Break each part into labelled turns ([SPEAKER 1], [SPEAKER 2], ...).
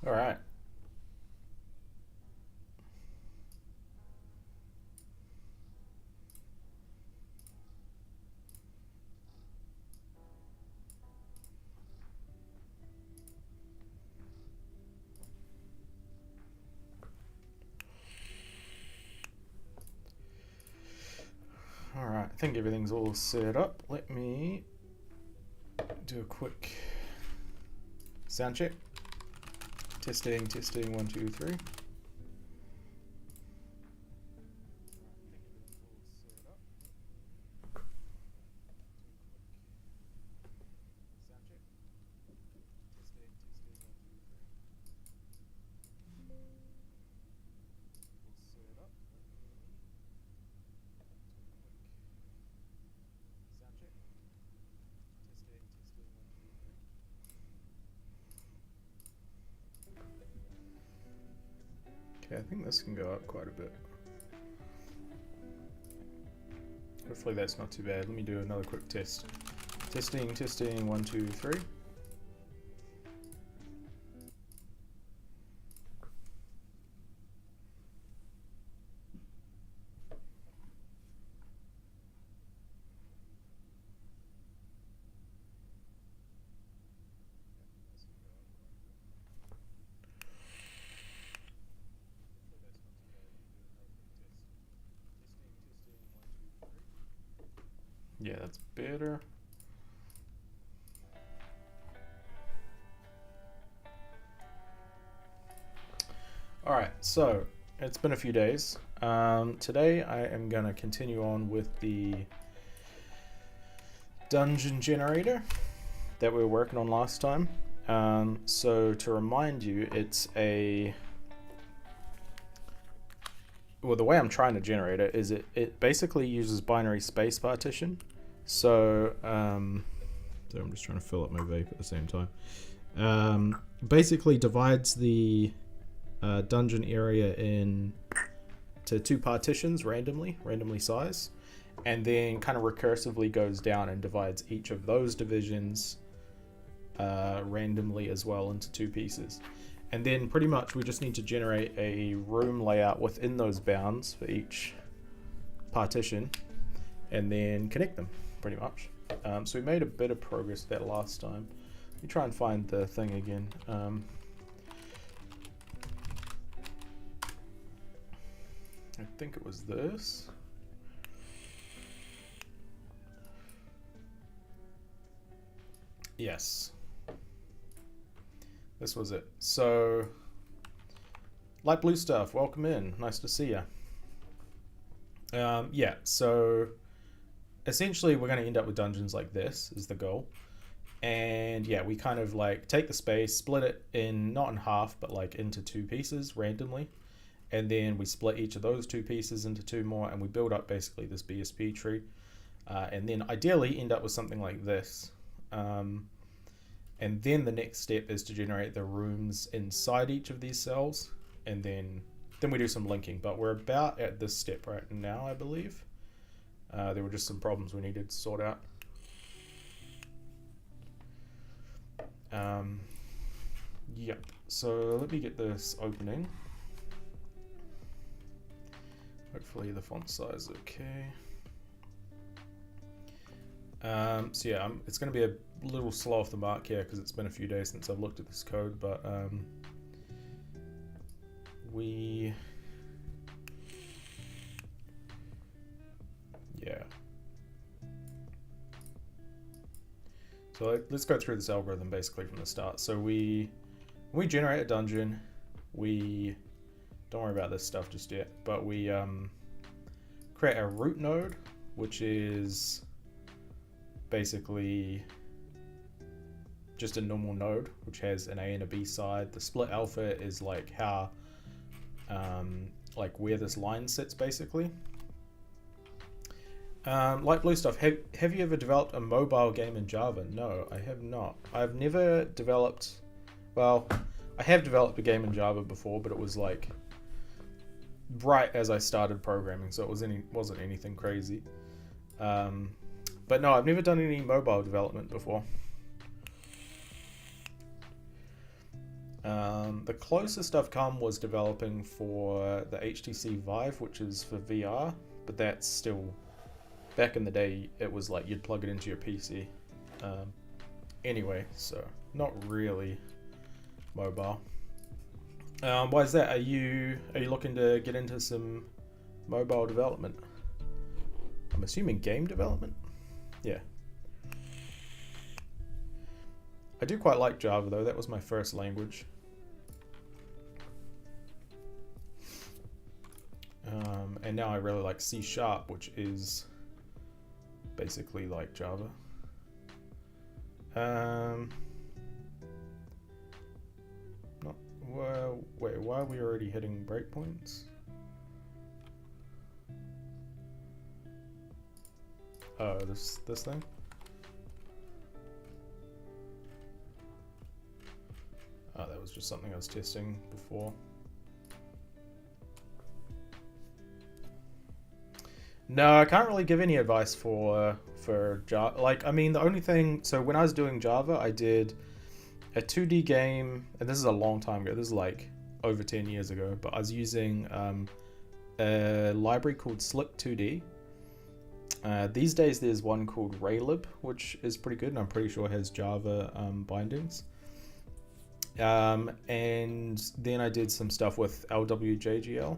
[SPEAKER 1] All right. All right. I think everything's all set up. Let me do a quick sound check. Testing, testing, one, two, three. Okay, I think this can go up quite a bit. Hopefully that's not too bad. Let me do another quick test. Testing, testing, one, two, three. Yeah, that's better. All right, so it's been a few days. Today I am going to continue on with the dungeon generator that we were working on last time. So to remind you, it's a... Well, the way I'm trying to generate it is it basically uses binary space partition. So I'm just trying to fill up my vape at the same time. Basically divides the dungeon area into two partitions randomly size, and then kind of recursively goes down and divides each of those divisions randomly as well into two pieces. And then pretty much we just need to generate a room layout within those bounds for each partition and then connect them pretty much. So we made a bit of progress that last time. Let me try and find the thing again. I think it was this. Yes. This was it. So, Light Blue Stuff, welcome in. Nice to see you. Yeah, so essentially we're going to end up with dungeons like this is the goal. And yeah, we kind of like take the space, split it in, not in half, but like into two pieces randomly. And then we split each of those two pieces into two more, and we build up basically this BSP tree. And then ideally end up with something like this. And then the next step is to generate the rooms inside each of these cells, and then we do some linking. But we're about at this step right now, I believe. There were just some problems we needed to sort out. Yep, so let me get this opening. Hopefully the font size is okay. So yeah, it's going to be a little slow off the mark here because it's been a few days since I've looked at this code, but yeah. So let's go through this algorithm basically from the start. So we generate a dungeon, we don't worry about this stuff just yet, but we create a root node, which is basically just a normal node which has an A and a B side. The split alpha is like how like where this line sits basically. Light Blue Stuff, have you ever developed a mobile game in Java? No, I have not. I've never developed, well, I have developed a game in Java before, but it was like right as I started programming, so it wasn't anything crazy. But no, I've never done any mobile development before. The closest I've come was developing for the HTC Vive, which is for VR, but that's still, back in the day, it was like you'd plug it into your PC. Anyway, so not really mobile. Why is that? Are you looking to get into some mobile development? I'm assuming game development? Yeah. I do quite like Java though, that was my first language. And now I really like C#, which is basically like Java. Well, wait, why are we already hitting breakpoints? Oh, this thing? Oh, that was just something I was testing before. No, I can't really give any advice for Java. Like, I mean, the only thing, so when I was doing Java, I did a 2D game, and this is a long time ago. This is like over 10 years ago, but I was using a library called Slick 2D. These days, there's one called Raylib, which is pretty good, and I'm pretty sure has Java bindings. And then I did some stuff with LWJGL.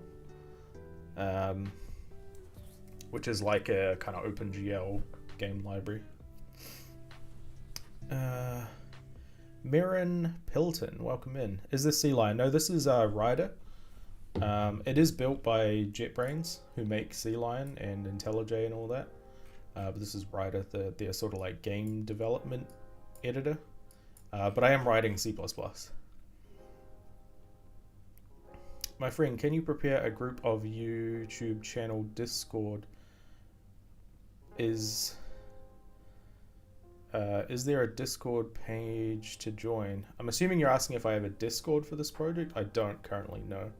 [SPEAKER 1] Which is like a kind of OpenGL game library. Mirren Pilton, welcome in. Is this Sea Lion? No, this is Rider. It is built by JetBrains, who make Sea Lion and IntelliJ and all that. But this is Rider, their sort of like game development editor. But I am writing C++. My friend, can you prepare a group of YouTube channel Discord? Is there a Discord page to join? I'm assuming you're asking if I have a Discord for this project. I don't currently know.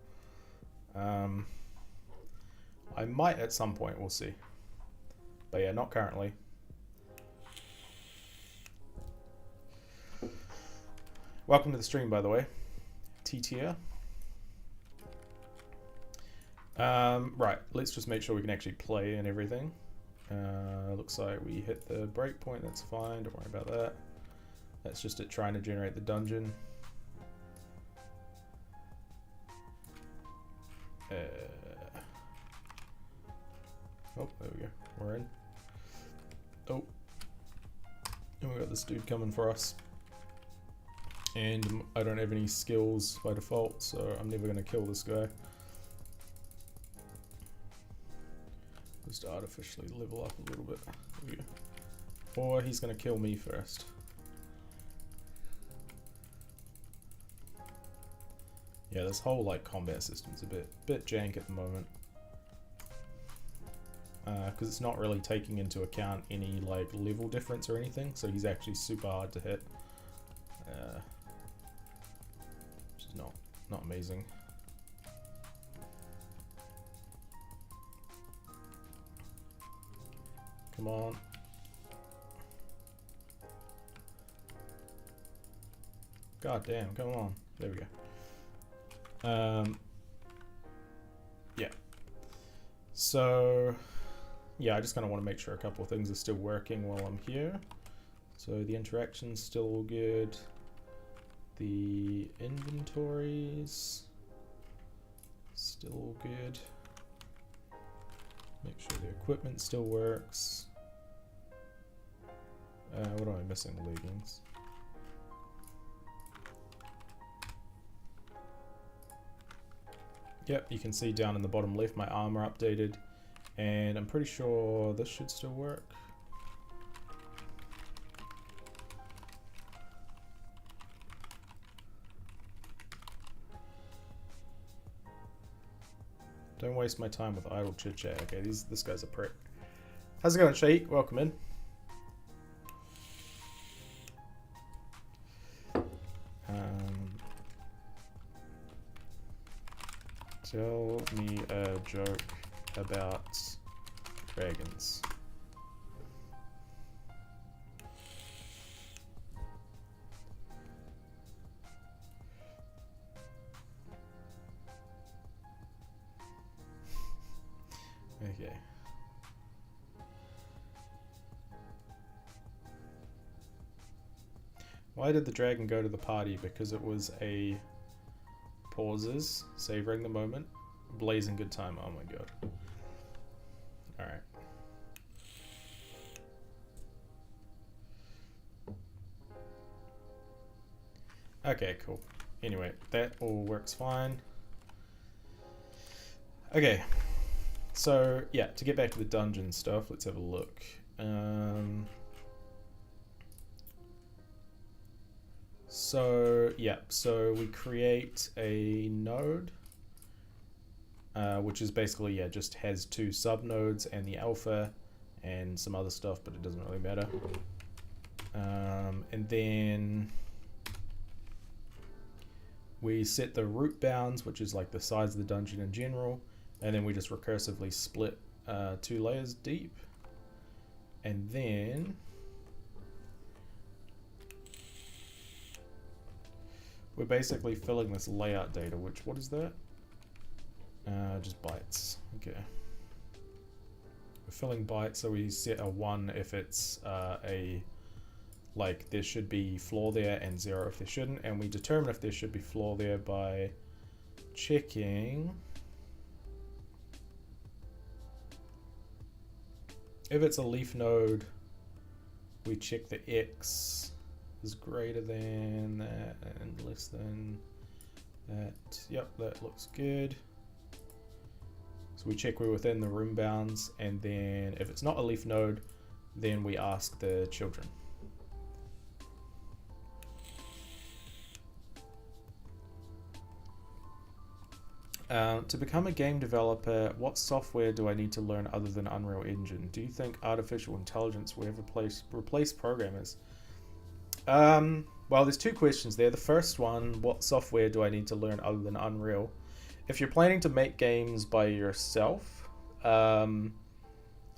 [SPEAKER 1] I might at some point, we'll see. But yeah, not currently. Welcome to the stream, by the way. TTR. Right, let's just make sure we can actually play and everything. Looks like we hit the breakpoint, that's fine, don't worry about that. That's just it trying to generate the dungeon. Oh, there we go, we're in. Oh, and we got this dude coming for us. And I don't have any skills by default, so I'm never going to kill this guy. Just artificially level up a little bit. There we go. Or he's going to kill me first. Yeah, this whole like combat system's a bit jank at the moment. Because it's not really taking into account any like level difference or anything, so he's actually super hard to hit. Which is not amazing. Come on. God damn, come on. There we go. Yeah. So, yeah, I just kind of want to make sure a couple of things are still working while I'm here. So the interaction's still all good. The inventories still all good. Make sure the equipment still works. What am I missing? Leggings. Yep, you can see down in the bottom left my armor updated, and I'm pretty sure this should still work. Don't waste my time with idle chit chat. Okay, this guy's a prick. How's it going, Sheik? Welcome in. Tell me a joke about dragons. Why did the dragon go to the party? Because it was a pauses, savoring the moment, blazing good time. Oh my god. Alright. Okay, cool. Anyway, that all works fine. Okay. So, yeah, to get back to the dungeon stuff, let's have a look. So we create a node, which is basically, just has 2 subnodes and the alpha and some other stuff, but it doesn't really matter. And then we set the root bounds, which is like the size of the dungeon in general, and then we just recursively split 2 layers deep. And then we're basically filling this layout data, which, what is that? Just bytes. Okay. We're filling bytes, so we set a 1 if it's like there should be floor there, and 0 if there shouldn't. And we determine if there should be floor there by checking if it's a leaf node. We check the X is greater than that and less than that. Yep, that looks good. So we check we're within the room bounds, and then if it's not a leaf node, then we ask the children. To become a game developer, what software do I need to learn other than Unreal Engine? Do you think artificial intelligence will ever replace programmers? Well, there's 2 questions there. The first one, what software do I need to learn other than Unreal? If you're planning to make games by yourself, I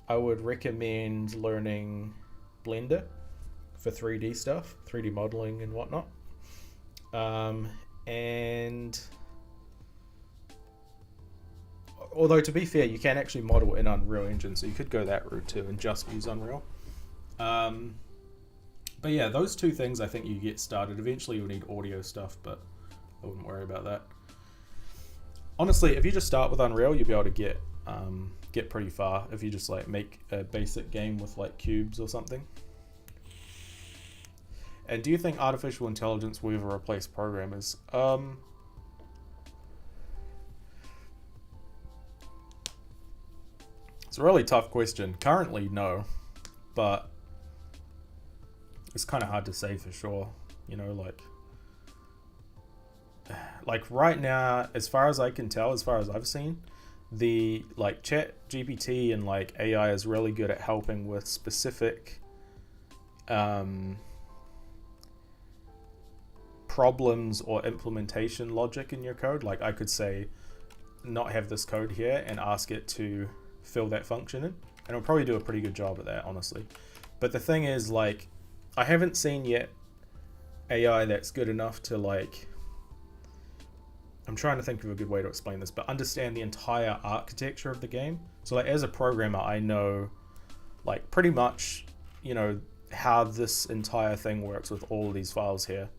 [SPEAKER 1] would recommend learning Blender for 3D stuff, 3D modeling and whatnot. And although, to be fair, you can actually model in Unreal Engine, so you could go that route too and just use Unreal. But yeah, those 2 things I think you get started. Eventually you'll need audio stuff, but I wouldn't worry about that. Honestly, if you just start with Unreal, you'll be able to get pretty far if you just like make a basic game with like cubes or something. And do you think artificial intelligence will ever replace programmers? It's a really tough question. Currently, no, but it's kind of hard to say for sure. You know, like right now, as far as I can tell, as far as I've seen, the like Chat GPT and like AI is really good at helping with specific problems or implementation logic in your code. Like I could say, not have this code here, and ask it to fill that function in, and it'll probably do a pretty good job at that, honestly. But the thing is, like, I haven't seen yet AI that's good enough to, like, I'm trying to think of a good way to explain this, but understand the entire architecture of the game. So like as a programmer, I know like pretty much, you know, how this entire thing works with all of these files here.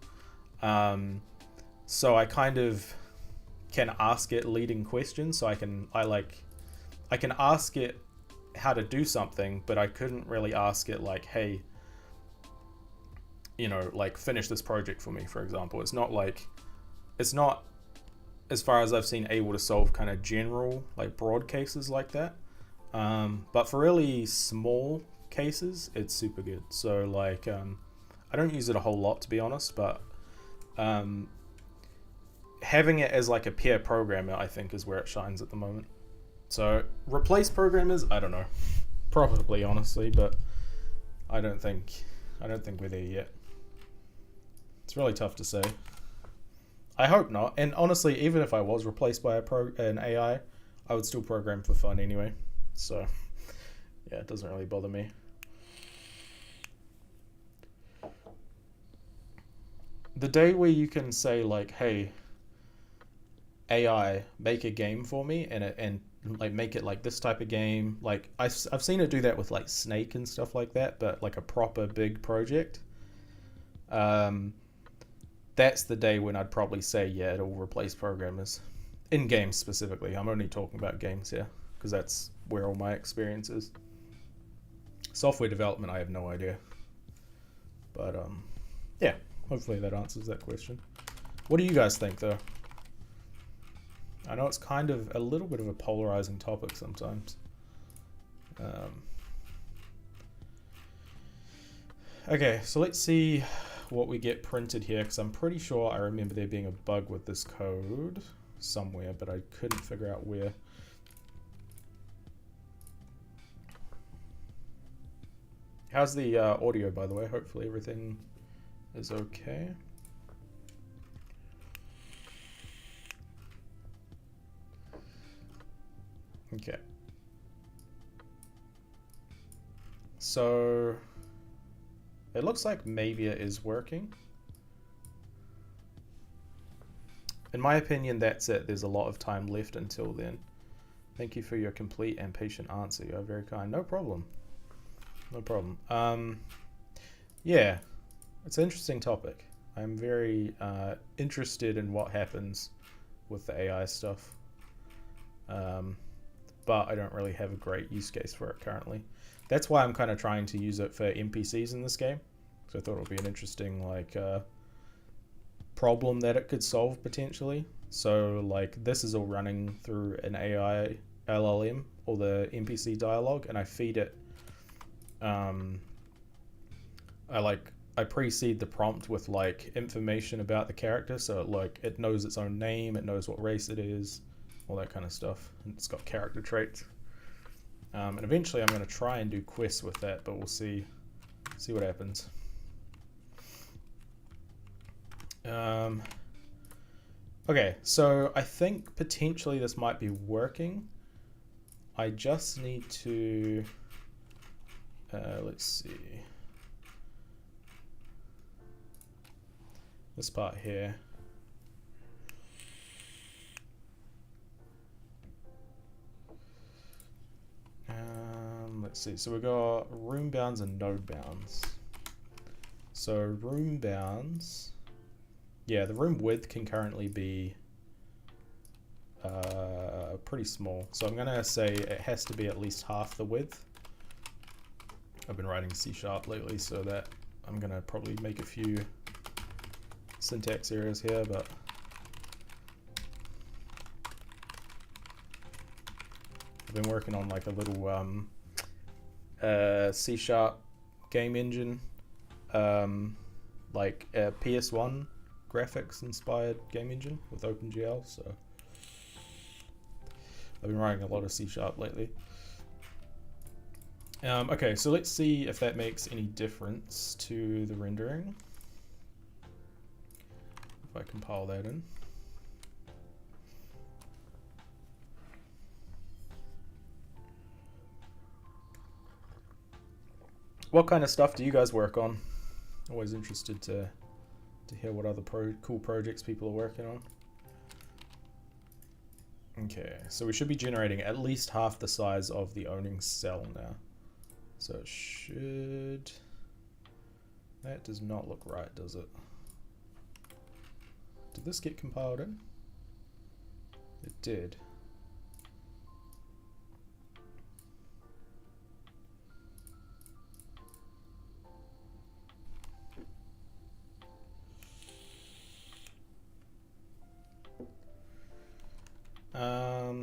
[SPEAKER 1] So I kind of can ask it leading questions. So I can ask it how to do something, but I couldn't really ask it like, hey, you know, like finish this project for me, for example. It's not, as far as I've seen, able to solve kind of general, like broad cases like that. But for really small cases, it's super good. So like, I don't use it a whole lot, to be honest, but having it as like a peer programmer, I think, is where it shines at the moment. So replace programmers? I don't know. Probably, honestly, but I don't think we're there yet. It's really tough to say. I hope not. And honestly, even if I was replaced by an AI, I would still program for fun anyway. So yeah, it doesn't really bother me. The day where you can say like, hey, AI, make a game for me, and like make it like this type of game. Like I've seen it do that with like Snake and stuff like that, but like a proper big project. That's the day when I'd probably say, yeah, it'll replace programmers. In games specifically. I'm only talking about games here, because that's where all my experience is. Software development, I have no idea. But, yeah, hopefully that answers that question. What do you guys think, though? I know it's kind of a little bit of a polarizing topic sometimes. Okay, so let's see what we get printed here, because I'm pretty sure I remember there being a bug with this code somewhere, but I couldn't figure out where. How's the audio, by the way? Hopefully everything is okay. Okay. So it looks like maybe it is working. In my opinion, that's it. There's a lot of time left until then. Thank you for your complete and patient answer. You are very kind. No problem. No problem. Yeah, it's an interesting topic. I'm very interested in what happens with the AI stuff. But I don't really have a great use case for it currently. That's why I'm kind of trying to use it for NPCs in this game. So I thought it would be an interesting problem that it could solve potentially. So like this is all running through an AI LLM or the NPC dialogue, and I feed it. I pre-seed the prompt with like information about the character, so it knows its own name, it knows what race it is, all that kind of stuff. And it's got character traits. And eventually I'm going to try and do quests with that, but we'll see what happens. Okay, so I think potentially this might be working. I just need to let's see this part here. Let's see, so we got room bounds and node bounds. So room bounds, yeah, the room width can currently be pretty small. So I'm gonna say it has to be at least half the width. I've been writing C# lately, so that I'm gonna probably make a few syntax errors here, but I've been working on like a little C# game engine, like a PS1 graphics inspired game engine with OpenGL, so I've been writing a lot of C# lately. Okay, so let's see if that makes any difference to the rendering. If I compile that in. What kind of stuff do you guys work on? Always interested to hear what other cool projects people are working on. Okay, so we should be generating at least half the size of the owning cell now. So it should... That does not look right, does it? Did this get compiled in? It did.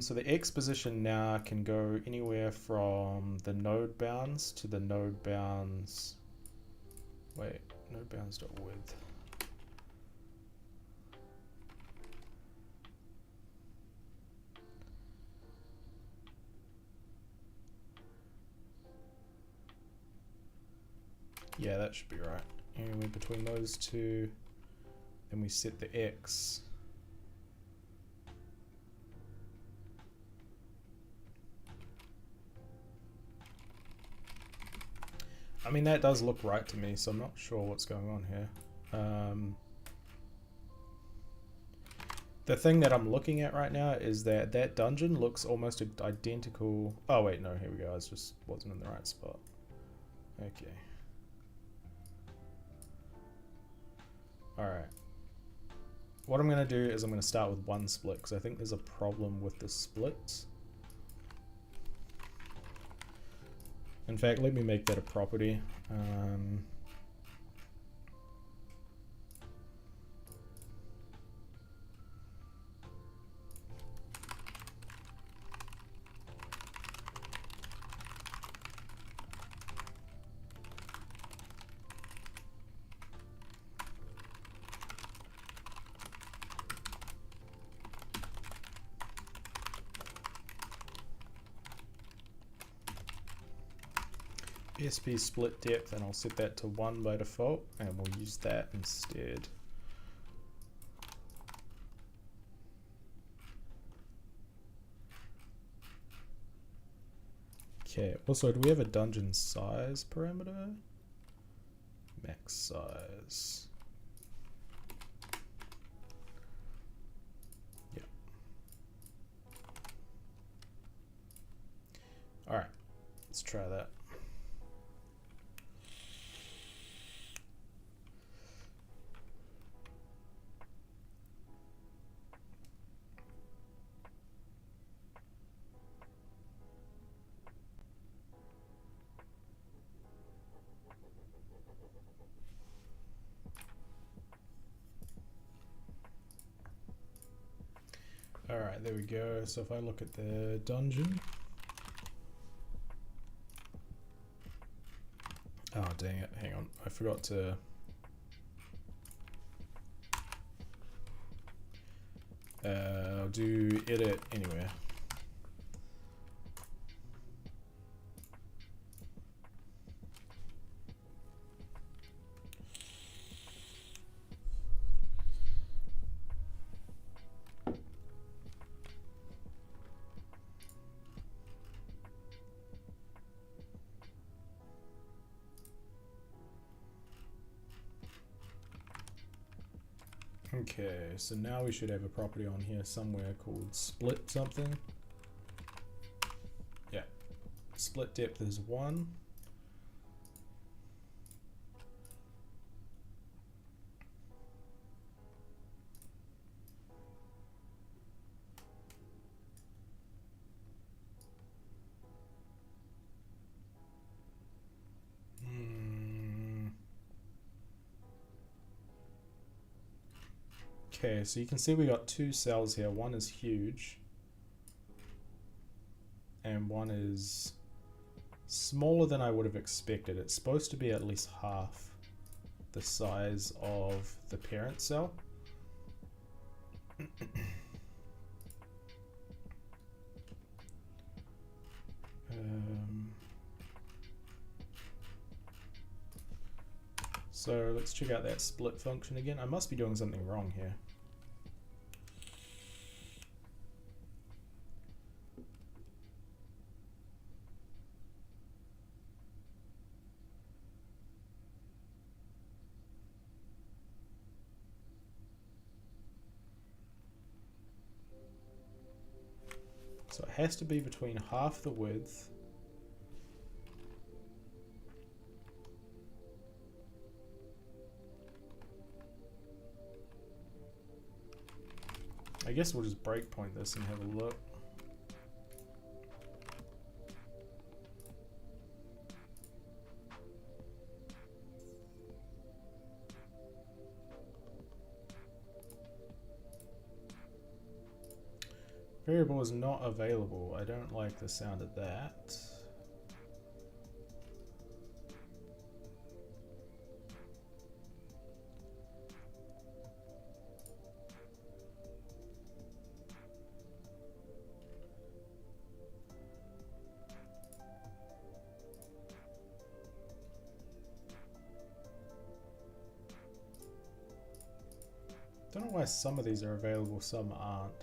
[SPEAKER 1] So the X position now can go anywhere from the node bounds to the node bounds. Wait, node bounds.width. Yeah, that should be right. Anywhere between those two. Then we set the X. I mean, that does look right to me, so I'm not sure what's going on here. The thing that I'm looking at right now is that that dungeon looks almost identical. Oh wait, no, here we go. I just wasn't in the right spot. Okay. Alright. What I'm going to do is I'm going to start with one split because I think there's a problem with the splits. In fact, let me make that a property. SP split depth, and I'll set that to 1 by default, and we'll use that instead. Okay, also, do we have a dungeon size parameter? Max size. Yeah. Alright, let's try that. Alright, there we go. So if I look at the dungeon. Oh, dang it. Hang on. I forgot to... I'll do edit anywhere. Okay, so now we should have a property on here somewhere called split something. Yeah, split depth is 1. Okay, so you can see we got 2 cells here. One is huge, and one is smaller than I would have expected. It's supposed to be at least half the size of the parent cell. So let's check out that split function again. I must be doing something wrong here. So it has to be between half the width I guess we'll just breakpoint this and have a look. Variable is not available. I don't like the sound of that. Don't know why some of these are available, some aren't.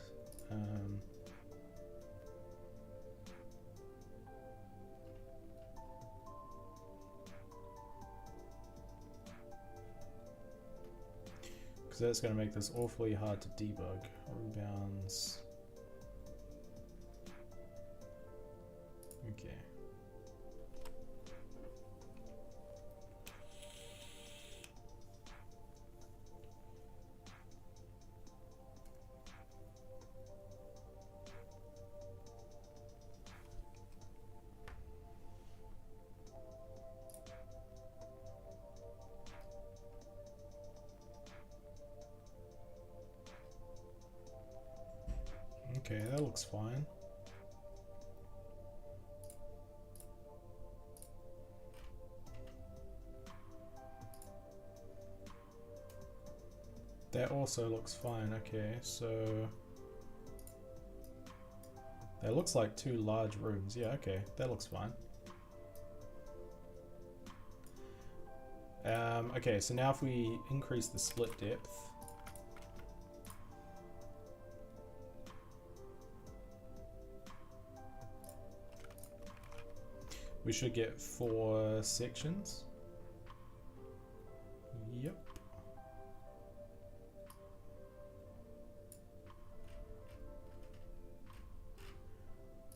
[SPEAKER 1] Because that's going to make this awfully hard to debug. Rebounds. Okay. Okay, that looks fine. That also looks fine. Okay, so that looks like 2 large rooms. Yeah, okay, that looks fine. Okay, so now if we increase the split depth, we should get 4 sections. Yep.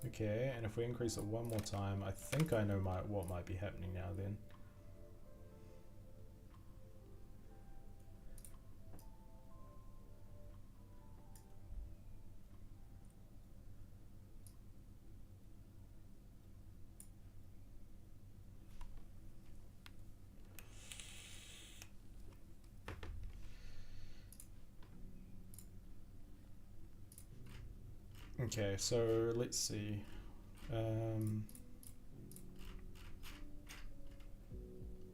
[SPEAKER 1] Okay, and if we increase it one more time, I think I know what might be happening now then. Okay, so let's see.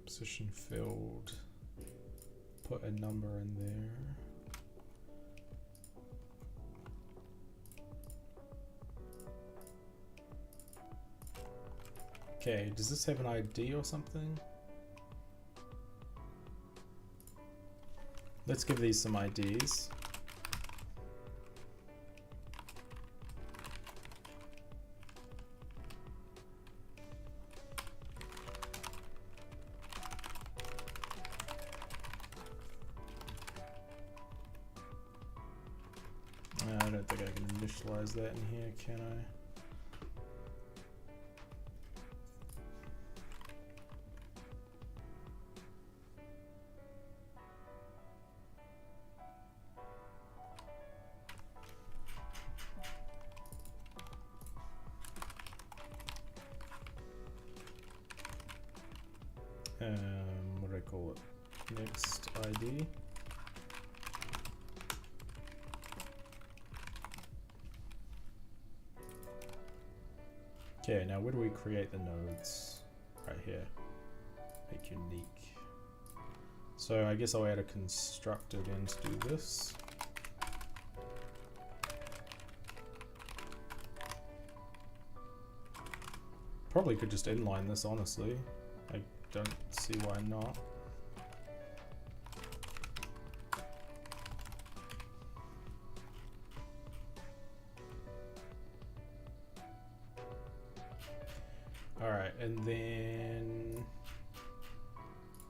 [SPEAKER 1] Position filled. Put a number in there. Okay, does this have an ID or something? Let's give these some IDs. I don't think I can initialize that in here, can I? What do I call it? Next ID. Okay, now where do we create the nodes? Right here. Make unique. So I guess I'll add a constructor then to do this. Probably could just inline this, honestly. I don't see why not. Alright, and then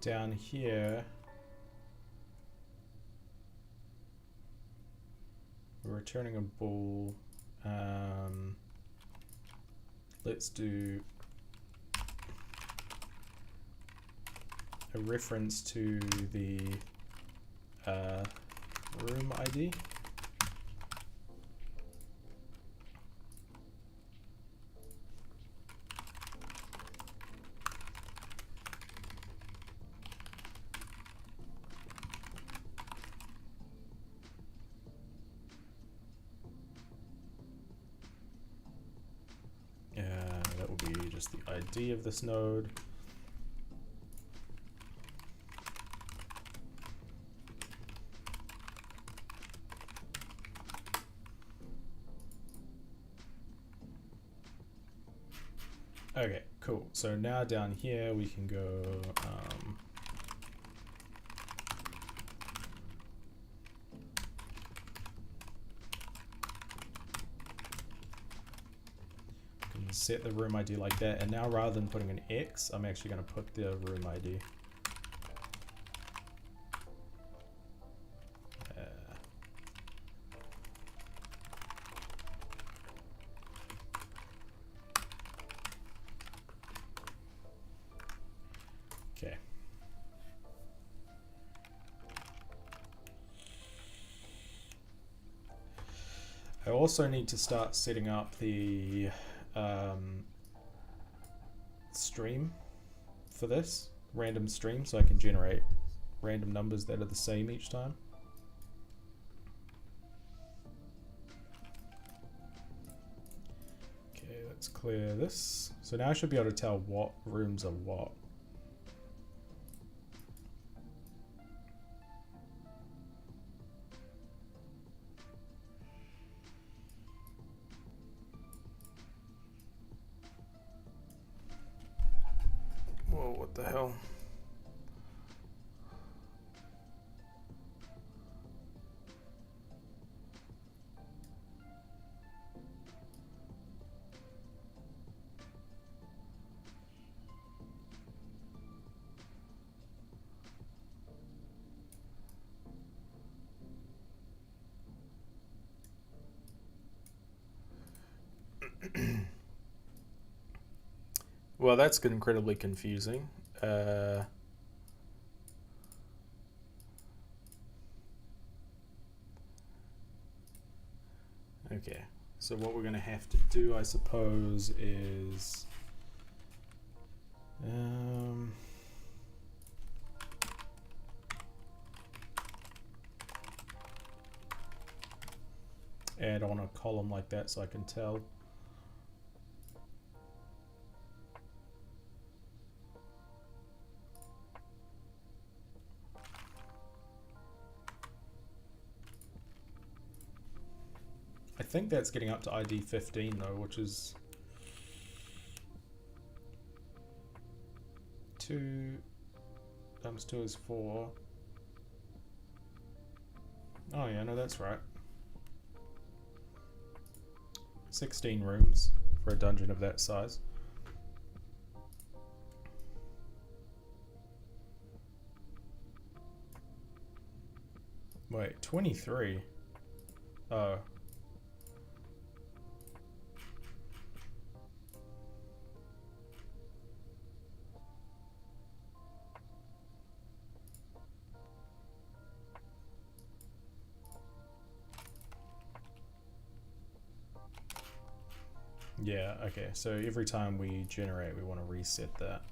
[SPEAKER 1] down here we're returning a bool. Let's do a reference to the room ID. That will be just the ID of this node. Okay, cool. So now down here we can go can set the room ID like that, and now rather than putting an X, I'm actually going to put the room ID. Okay. I also need to start setting up the stream for this, random stream, so I can generate random numbers that are the same each time. clear this. So now I should be able to tell what rooms are what. Whoa, what the hell? Well, that's incredibly confusing. Okay, so what we're going to have to do, I suppose, is add on a column like that so I can tell. I think that's getting up to ID 15 though, which is 2 times 2 is 4. Oh yeah, no, that's right. 16 rooms for a dungeon of that size. Wait, 23? Oh. Yeah, okay, so every time we generate, we want to reset that.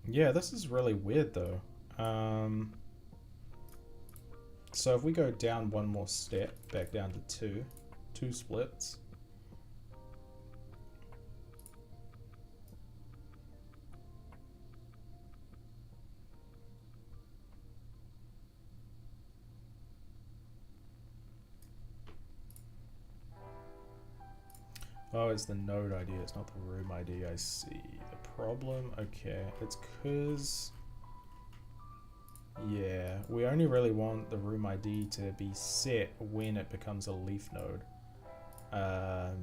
[SPEAKER 1] Yeah, this is really weird though. So if we go down one more step, back down to two splits. Oh, it's the node ID, it's not the room ID, I see. The problem, okay, it's because, yeah, we only really want the room ID to be set when it becomes a leaf node. So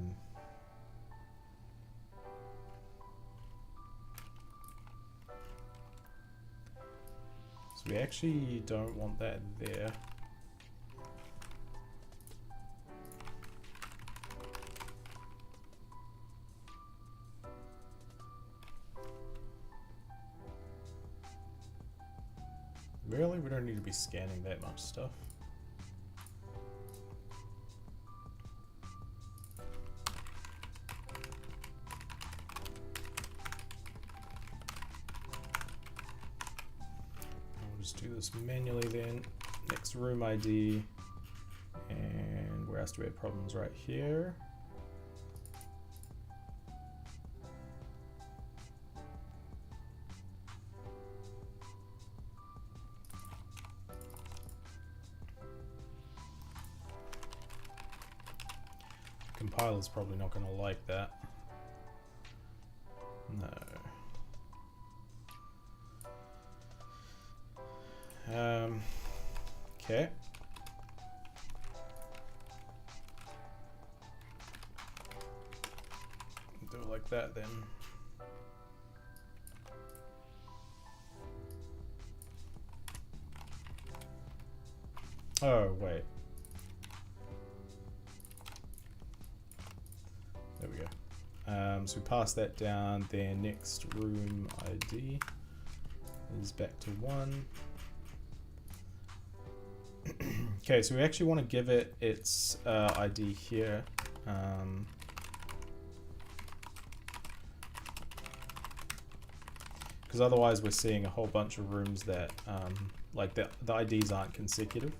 [SPEAKER 1] we actually don't want that there. Really? We don't need to be scanning that much stuff. I'll just do this manually then. Next room ID. And where else do we have problems? Right here. Compiler's probably not going to like that. No. Okay. Do it like that then. Oh, wait. So we pass that down. Their next room ID is back to 1. Okay, so we actually want to give it its ID here. Because otherwise we're seeing a whole bunch of rooms that like the IDs aren't consecutive.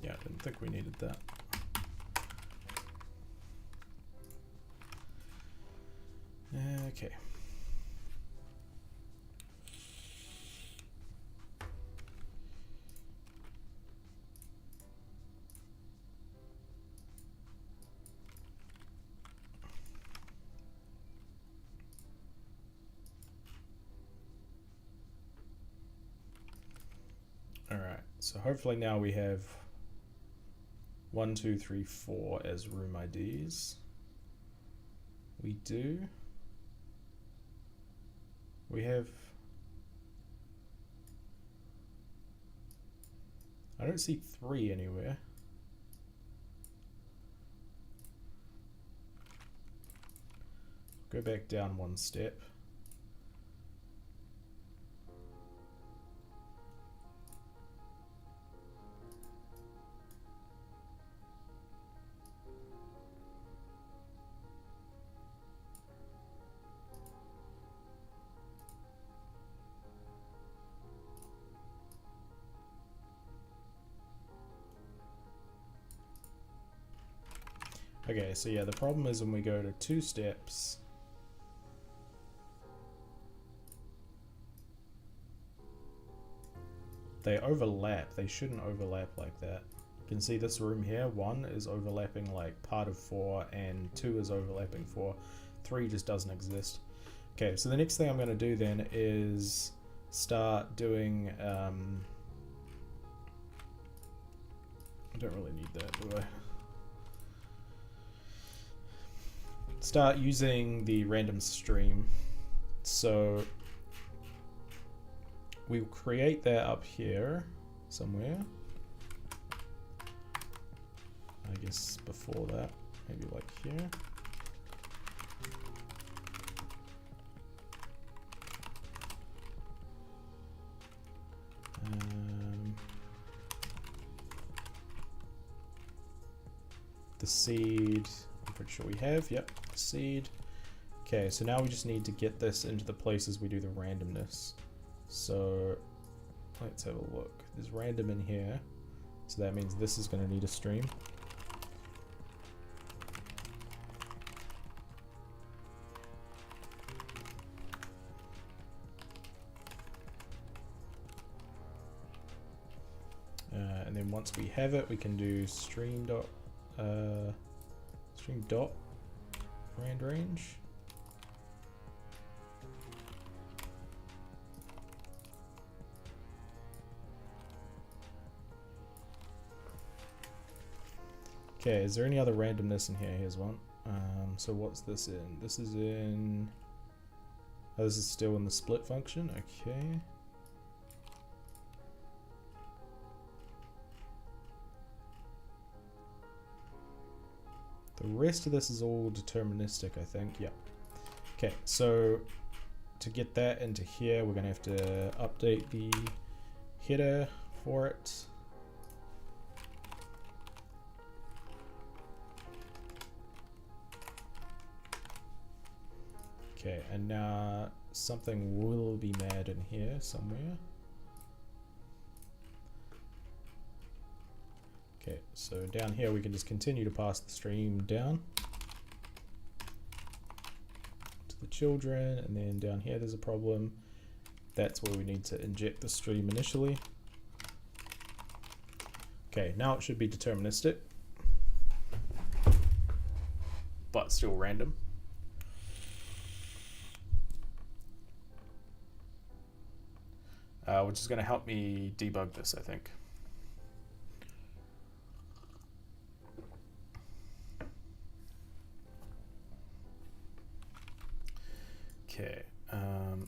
[SPEAKER 1] Yeah, I didn't think we needed that. Okay. All right, so hopefully now we have 1, 2, 3, 4 as room IDs. We do. We have. I don't see 3 anywhere. Go back down 1 step. Okay, so yeah, the problem is when we go to 2 steps, they overlap. They shouldn't overlap like that. You can see this room here, 1 is overlapping like part of 4 and 2 is overlapping 4. 3 just doesn't exist. Okay, so the next thing I'm going to do then is start doing, I don't really need that, do I? Start using the random stream. So we'll create that up here somewhere. I guess before that, maybe like here. The seed, I'm pretty sure we have, yep, the seed. Okay, so now we just need to get this into the places we do the randomness. So let's have a look. There's random in here, so that means this is going to need a stream. And then once we have it, we can do stream dot rand range. Okay, is there any other randomness in here? Here's one. So what's this in? This is in... Oh, this is still in the split function. Okay. The rest of this is all deterministic, I think. Yep. Okay, so to get that into here, we're going to have to update the header for it. Okay, and now something will be mad in here somewhere. Okay, so down here we can just continue to pass the stream down to the children, and then down here there's a problem. That's where we need to inject the stream initially. Okay, now it should be deterministic, but still random. Which is going to help me debug this, I think.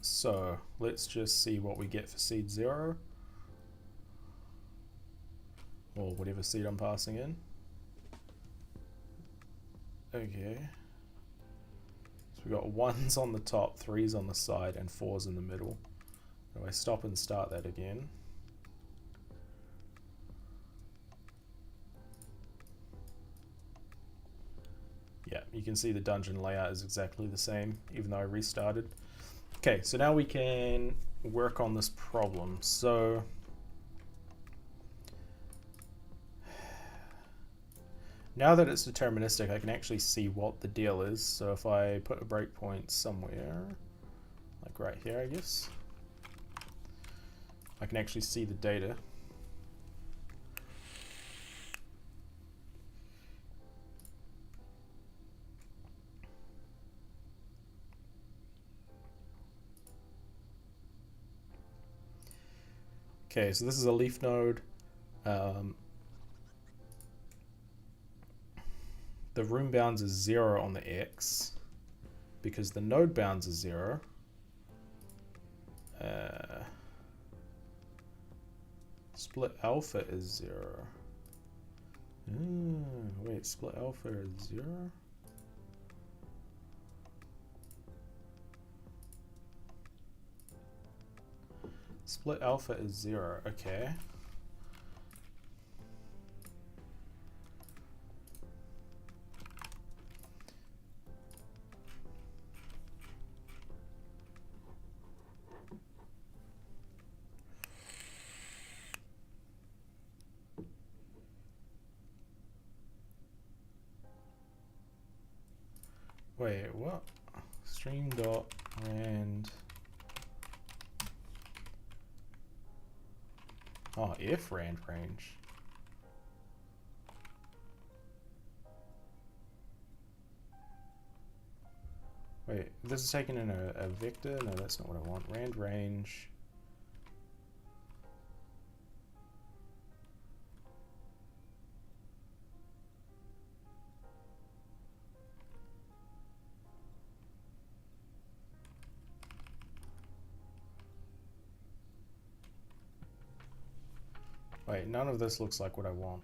[SPEAKER 1] So let's just see what we get for seed 0. or whatever seed I'm passing in. Okay. So we got 1s on the top, 3s on the side, and 4s in the middle. If I stop and start that again. Yeah, you can see the dungeon layout is exactly the same, even though I restarted. Okay, so now we can work on this problem. So now that it's deterministic, I can actually see what the deal is. So if I put a breakpoint somewhere, like right here, I guess, I can actually see the data. Okay, so this is a leaf node. The room bounds is 0 on the X because the node bounds is 0. Split alpha is 0. Wait, split alpha is 0? Split alpha is 0, okay. Wait, what? Stream dot rand. Oh, if rand range. Wait, this is taking in a vector? No, that's not what I want. Rand range. Wait, none of this looks like what I want.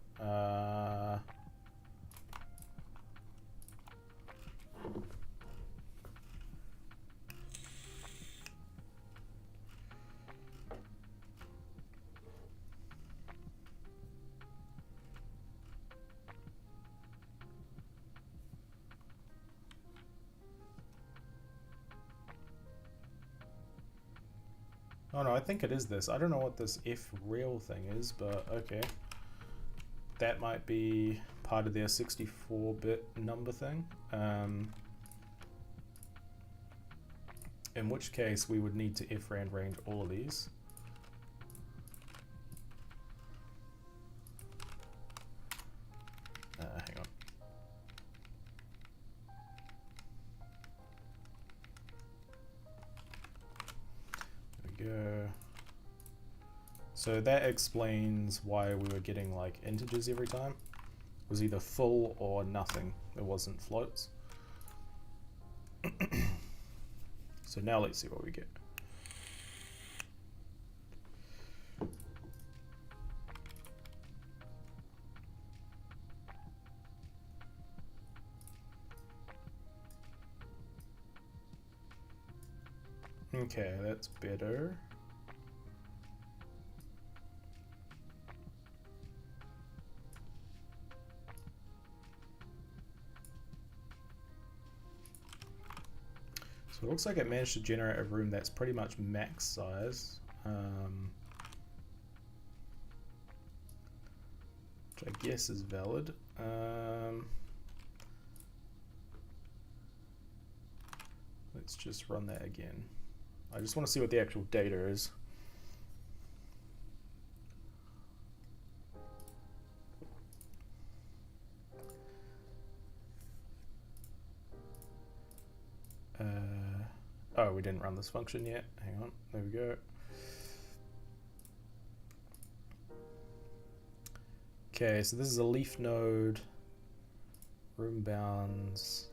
[SPEAKER 1] Oh no, I think it is this. I don't know what this if real thing is, but okay. That might be part of their 64-bit number thing. In which case we would need to if rand range all of these. Hang on. There we go. So that explains why we were getting like integers every time. It was either full or nothing. It wasn't floats. So now let's see what we get. Okay, that's better. So it looks like it managed to generate a room that's pretty much max size. Which I guess is valid. Let's just run that again. I just want to see what the actual data is. Oh, we didn't run this function yet. Hang on, there we go. Okay, so this is a leaf node, room bounds.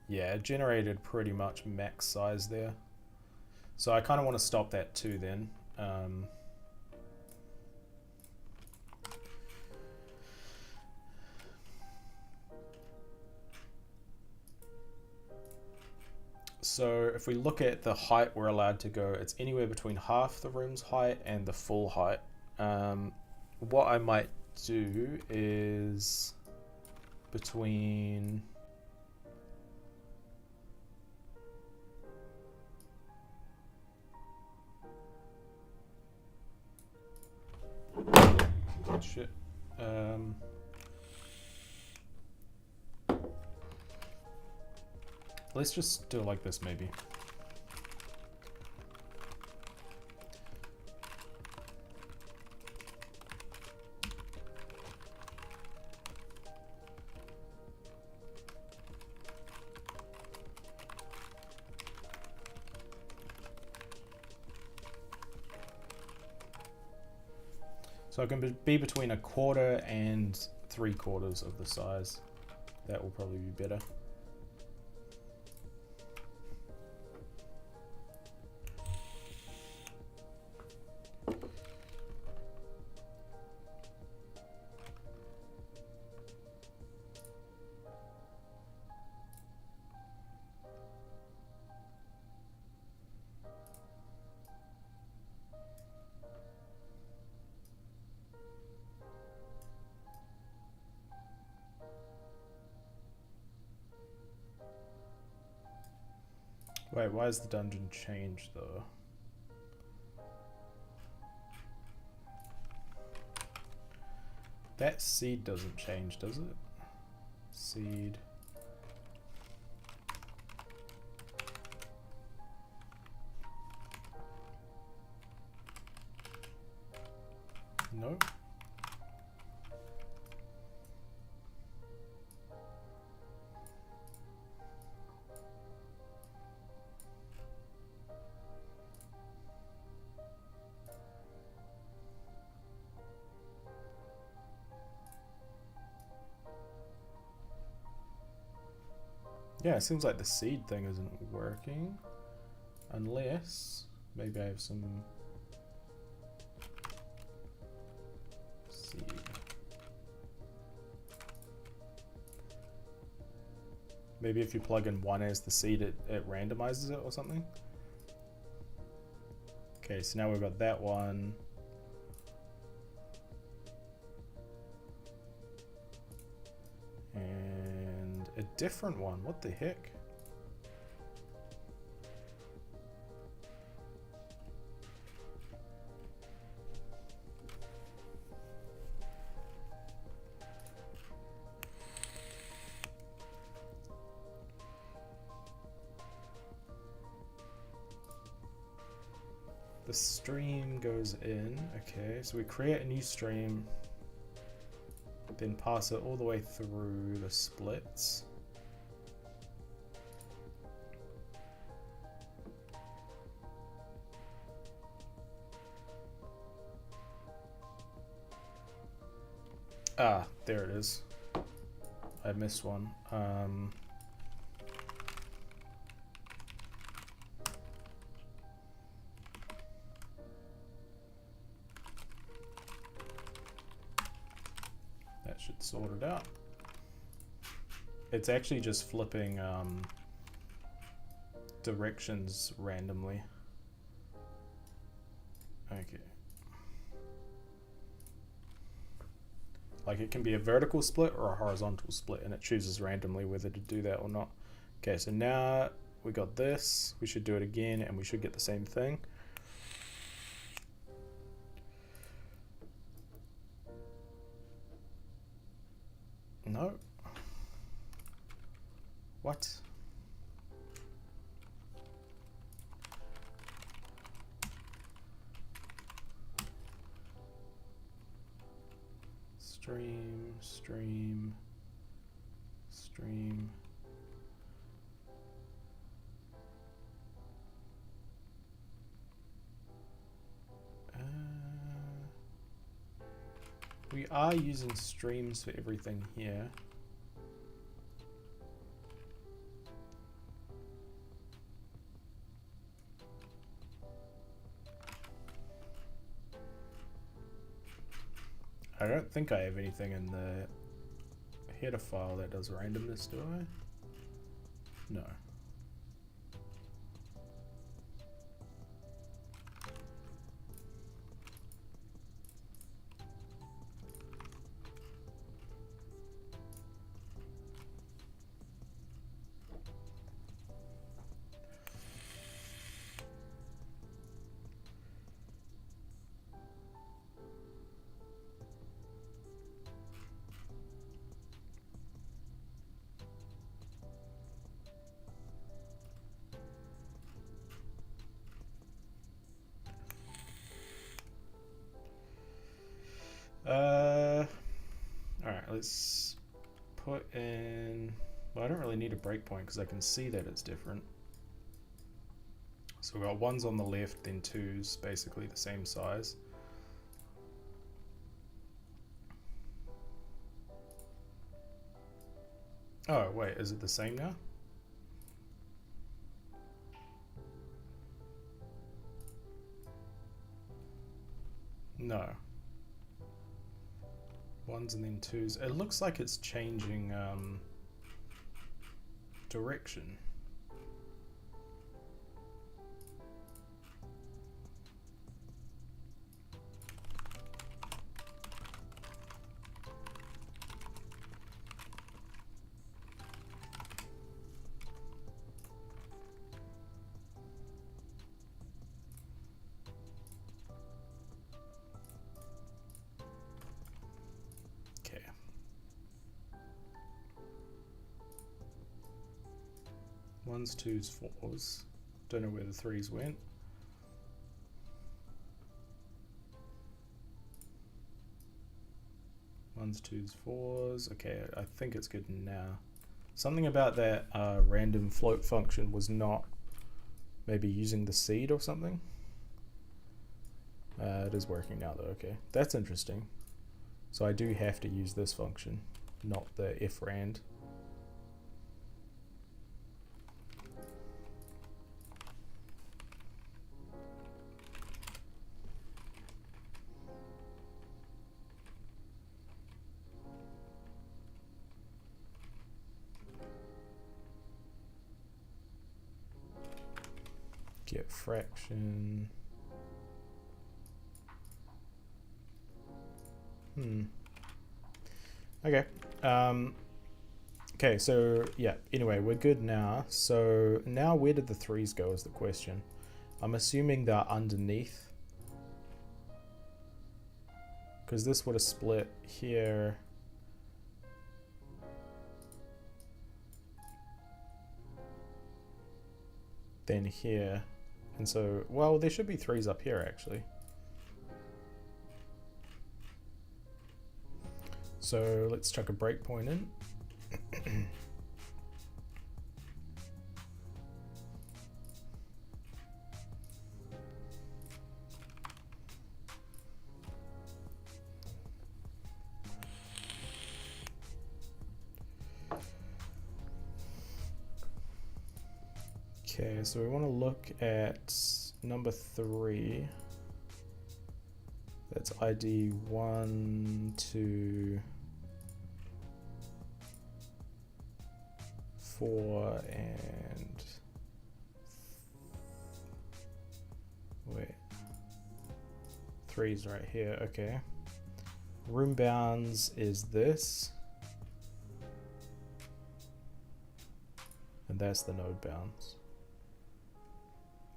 [SPEAKER 1] Yeah, it generated pretty much max size there. So I kind of want to stop that too then. So if we look at the height we're allowed to go, it's anywhere between half the room's height and the full height. What I might do is between... Shit. Let's just do it like this, maybe. So it can be between 1/4 and 3/4 of the size. That will probably be better. Wait, why is the dungeon changed though? That seed doesn't change, does it? Seed. No. Yeah, it seems like the seed thing isn't working. Unless, maybe I have some seed. Maybe if you plug in 1 as the seed, it randomizes it or something. Okay, so now we've got that one. And a different one. What the heck? The stream goes in. Okay, so we create a new stream, then pass it all the way through the splits. Ah, there it is. I missed one. That should sort it out. It's actually just flipping directions randomly. Okay. Like it can be a vertical split or a horizontal split, and it chooses randomly whether to do that or not. Okay, so now we got this. We should do it again, and we should get the same thing. No. What? Stream, stream, stream. We are using streams for everything here. I don't think I have anything in the header file that does randomness, do I? No. All right, let's put in. Well, I don't really need a breakpoint because I can see that it's different. So we've got ones on the left, then twos, basically the same size. Oh, wait, is it the same now? No. Ones and then twos. It looks like it's changing direction. Ones, twos, fours. Don't know where the threes went. Ones, twos, fours. Okay, I think it's good now. Something about that random float function was not maybe using the seed or something. It is working now though, okay. That's interesting. So I do have to use this function, not the ifrand. Get fraction. Okay. Okay, so yeah, anyway, we're good now. So now where did the threes go is the question. I'm assuming they're underneath. Because this would have split here. Then here. And so, well, there should be threes up here actually. So let's chuck a breakpoint in. Okay, so we want to look at number 3. That's ID 1, 2, 4, and wait, 3's right here. Okay. Room bounds is this, and that's the node bounds.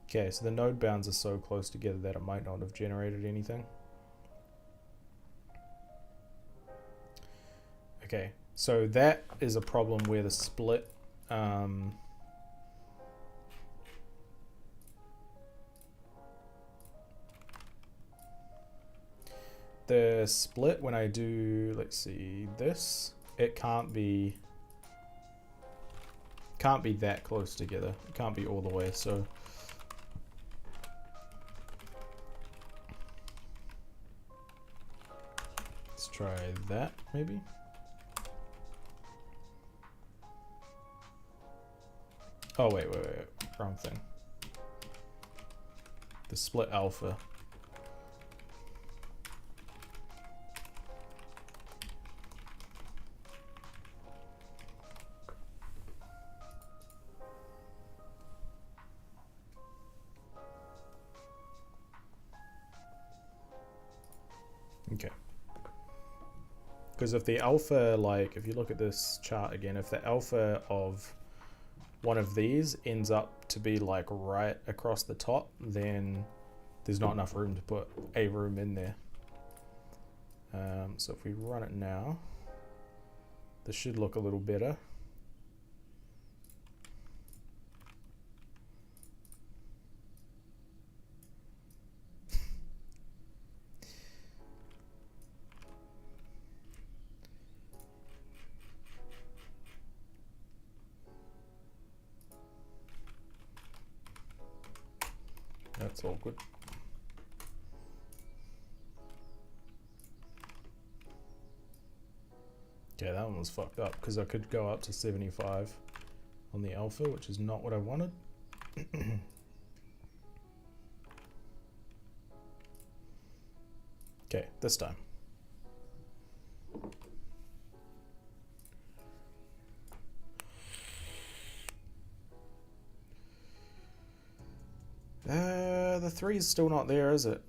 [SPEAKER 1] Okay, so the node bounds are so close together that it might not have generated anything. Okay, so that is a problem where the split when I do, let's see, this, it can't be that close together. It can't be all the way, so let's try that maybe. Oh, wait, wrong thing. The split alpha. Okay. Because if the alpha, like, if you look at this chart again, if the alpha of one of these ends up to be like right across the top, then there's not enough room to put a room in there. So if we run it now, this should look a little better. That's awkward. Okay, that one was fucked up because I could go up to 75 on the alpha, which is not what I wanted. Okay, this time. The 3 is still not there, is it?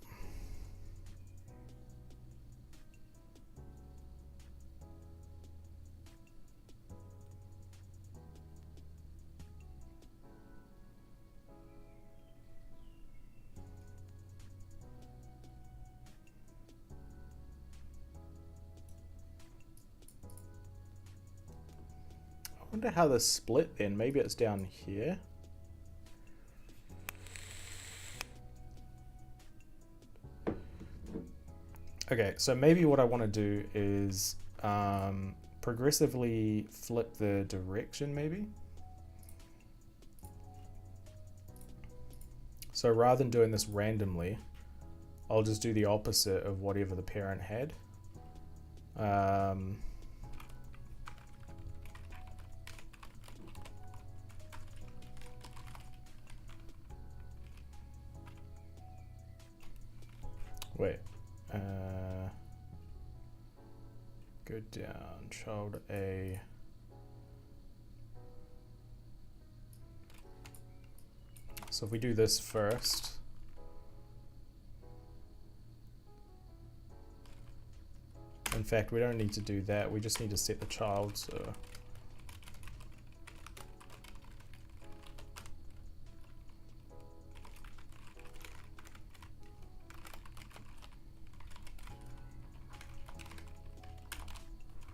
[SPEAKER 1] I wonder how this split then. Maybe it's down here. Okay, so maybe what I want to do is progressively flip the direction, maybe. So rather than doing this randomly, I'll just do the opposite of whatever the parent had. Wait. Go down, child A. So if we do this first. In fact, we don't need to do that. We just need to set the child, so.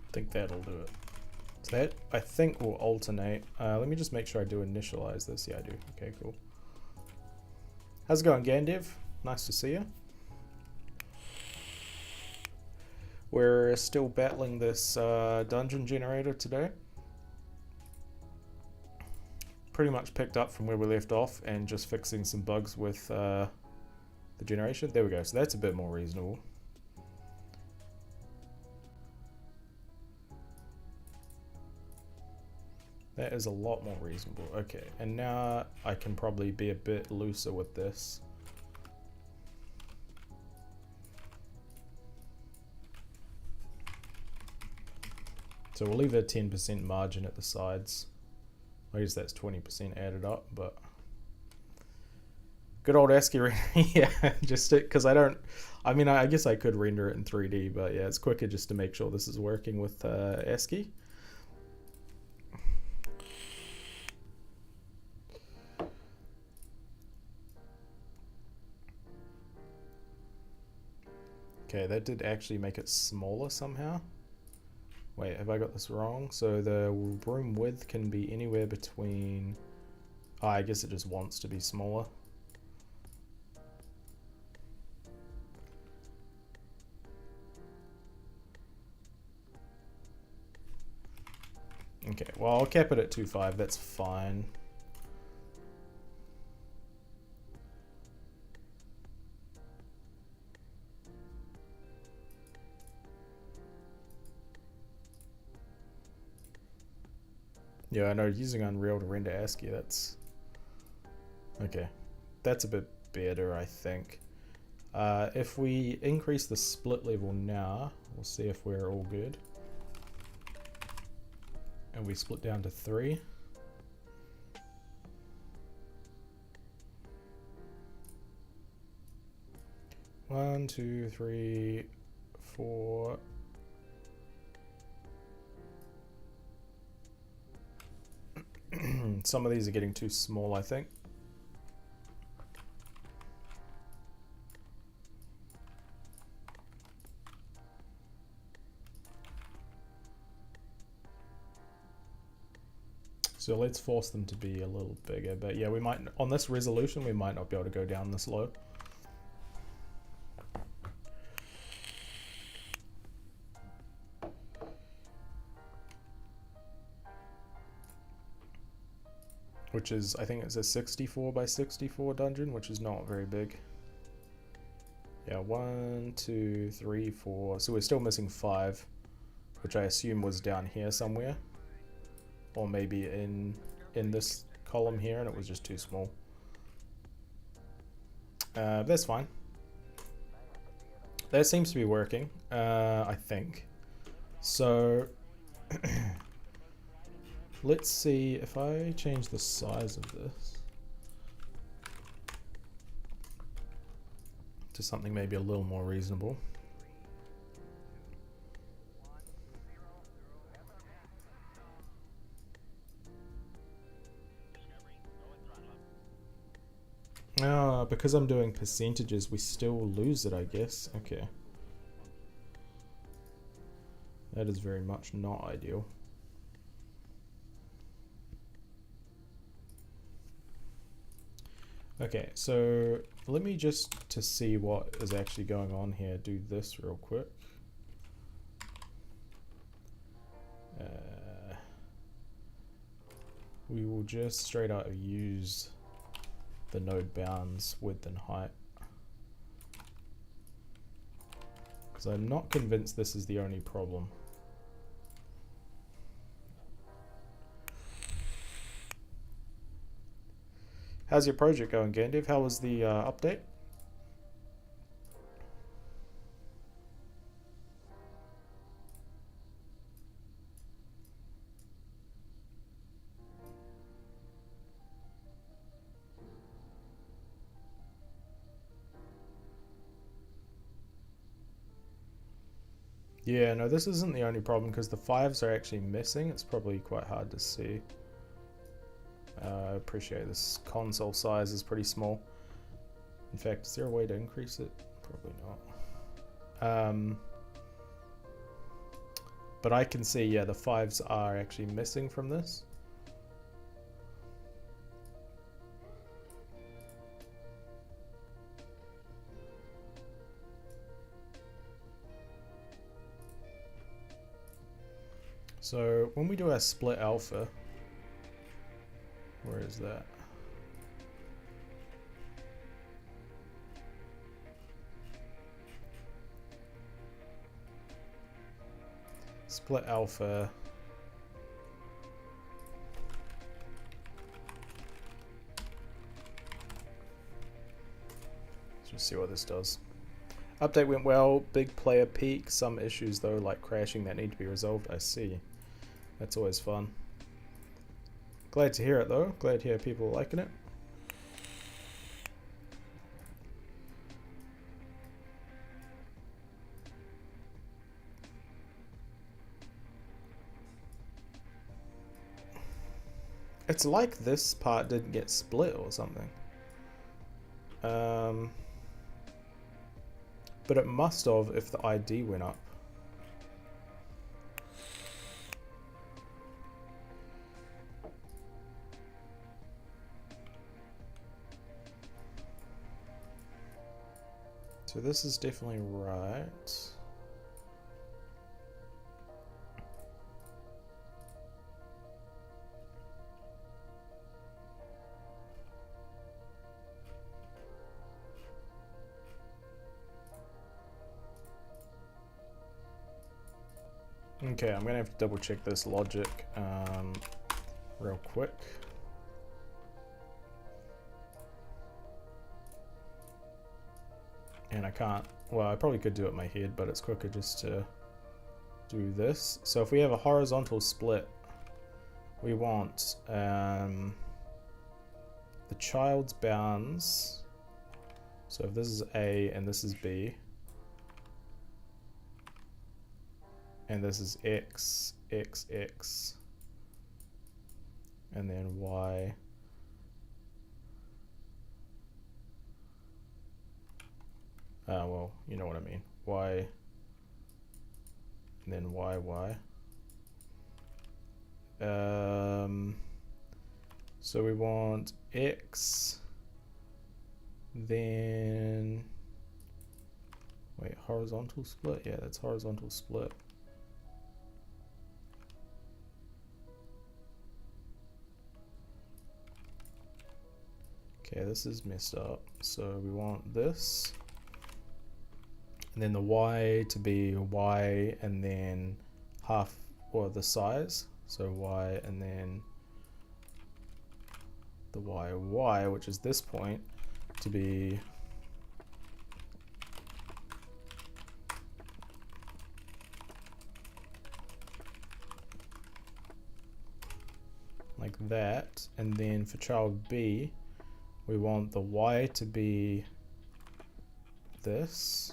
[SPEAKER 1] I think that'll do it. So that, I think, will alternate. Let me just make sure I do initialize this. Yeah, I do. Okay, cool. How's it going, Gandev? Nice to see you. We're still battling this dungeon generator today. Pretty much picked up from where we left off and just fixing some bugs with the generation. There we go. So that's a bit more reasonable. That is a lot more reasonable. Okay, and now I can probably be a bit looser with this. So we'll leave a 10% margin at the sides. I guess that's 20% added up, but good old ASCII yeah, just because I don't. I mean, I guess I could render it in 3D, but yeah, it's quicker just to make sure this is working with ASCII. Okay, that did actually make it smaller somehow. Wait, have I got this wrong? So the room width can be anywhere between... Oh, I guess it just wants to be smaller. Okay, well, I'll cap it at 2.5. That's fine. Yeah, I know, using Unreal to render ASCII, that's... Okay, that's a bit better, I think. If we increase the split level now, we'll see if we're all good. And we split down to 3. One, two, three, 4. Some of these are getting too small, I think. So let's force them to be a little bigger. But yeah, we might, on this resolution, we might not be able to go down this low. which is, I think it's a 64 by 64 dungeon, which is not very big. Yeah, 1, 2, 3, 4. So we're still missing 5, which I assume was down here somewhere, or maybe in this column here, and it was just too small. That's fine. That seems to be working, I think. So let's see if I change the size of this to something maybe a little more reasonable. Oh, because I'm doing percentages, we still lose it, I guess. Okay. That is very much not ideal. Okay, so let me just, to see what is actually going on here, do this real quick. We will just straight out use the node bounds width and height, because I'm not convinced this is the only problem. How's your project going, Gandiv? How was the update? Yeah, no, this isn't the only problem, because the 5s are actually missing. It's probably quite hard to see. I appreciate this console size is pretty small. In fact, is there a way to increase it? Probably not. But I can see, yeah, the 5s are actually missing from this. So when we do our split alpha, where is that? Split alpha. Let's just see what this does. Update went well, big player peak, some issues though, like crashing, that need to be resolved. I see. That's always fun. Glad to hear it though, glad to hear people liking it. It's like this part didn't get split or something. But it must have if the ID went up. So this is definitely right. Okay, I'm gonna have to double check this logic real quick. And I can't, well, I probably could do it in my head, but it's quicker just to do this. So if we have a horizontal split, we want the child's bounds. So if this is A and this is B, and this is X, X, X, and then Y. Well, you know what I mean. Y, and then Y, Y. So we want X, then, wait, horizontal split? Yeah, that's horizontal split. Okay, this is messed up. So we want this. And then the y to be y and then half, or the size. So y and then the y, which is this point, to be like that. And then for child B, we want the y to be this.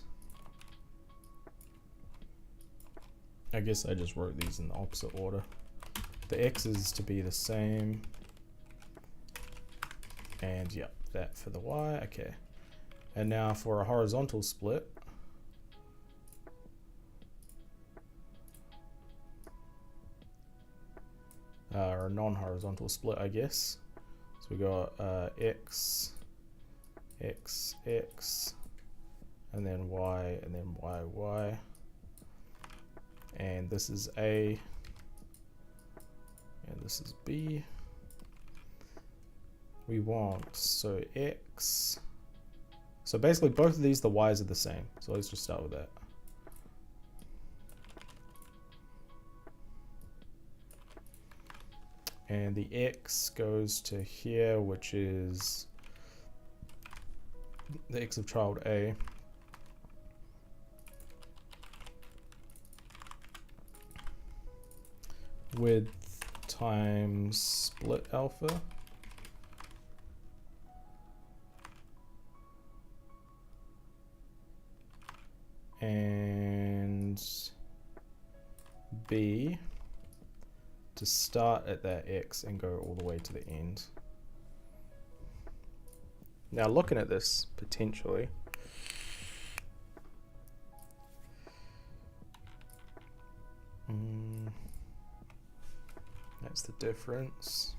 [SPEAKER 1] I guess I just wrote these in the opposite order. The x's to be the same. And yeah, that for the y, okay. And now for a horizontal split, or a non-horizontal split, I guess. So we got x, x, x, and then y, and then y, y. And this is A, and this is B. We want, so x. So basically both of these, the y's are the same. So let's just start with that. And the x goes to here, which is the x of child A. Width times split alpha. And B to start at that x and go all the way to the end. Now looking at this potentially, that's the difference.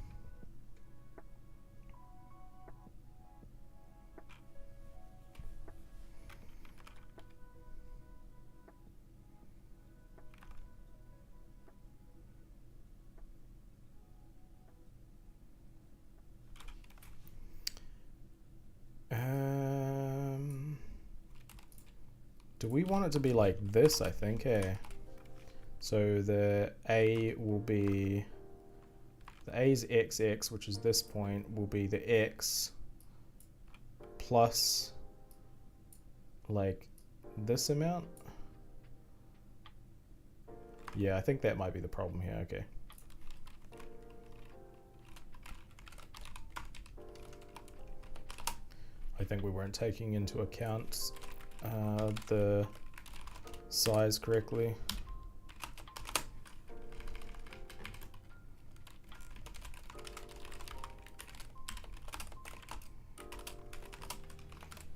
[SPEAKER 1] Do we want it to be like this, I think, eh? So the A will be, the A's XX, which is this point, will be the X plus like this amount. Yeah, I think that might be the problem here, okay. I think we weren't taking into account the size correctly.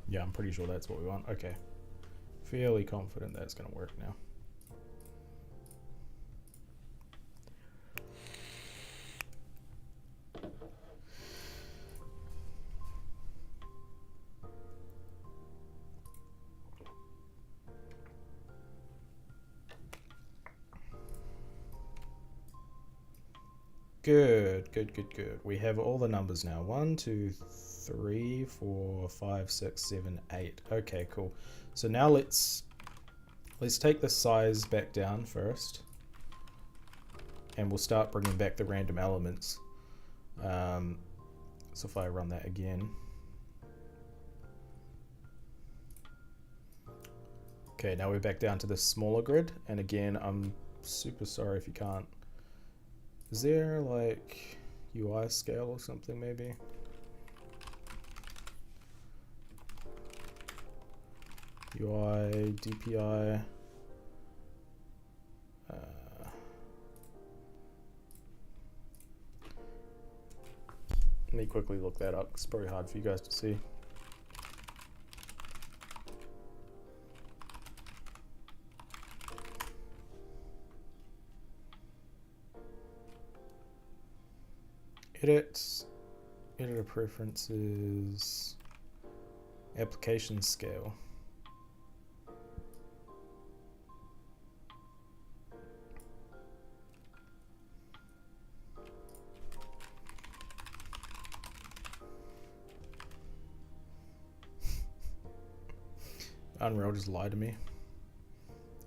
[SPEAKER 1] Yeah, I'm pretty sure that's what we want. Okay. Fairly confident that's going to work now. Good, good, good, good. We have all the numbers now. 1, 2, 3, 4, 5, 6, 7, 8. Okay, cool. So now let's take the size back down first, and we'll start bringing back the random elements. So if I run that again. Okay, now we're back down to the smaller grid, and again, I'm super sorry if you can't. Is there like UI scale or something maybe? UI, DPI. Let me quickly look that up. It's probably hard for you guys to see. Edit, editor preferences, application scale. Unreal just lied to me.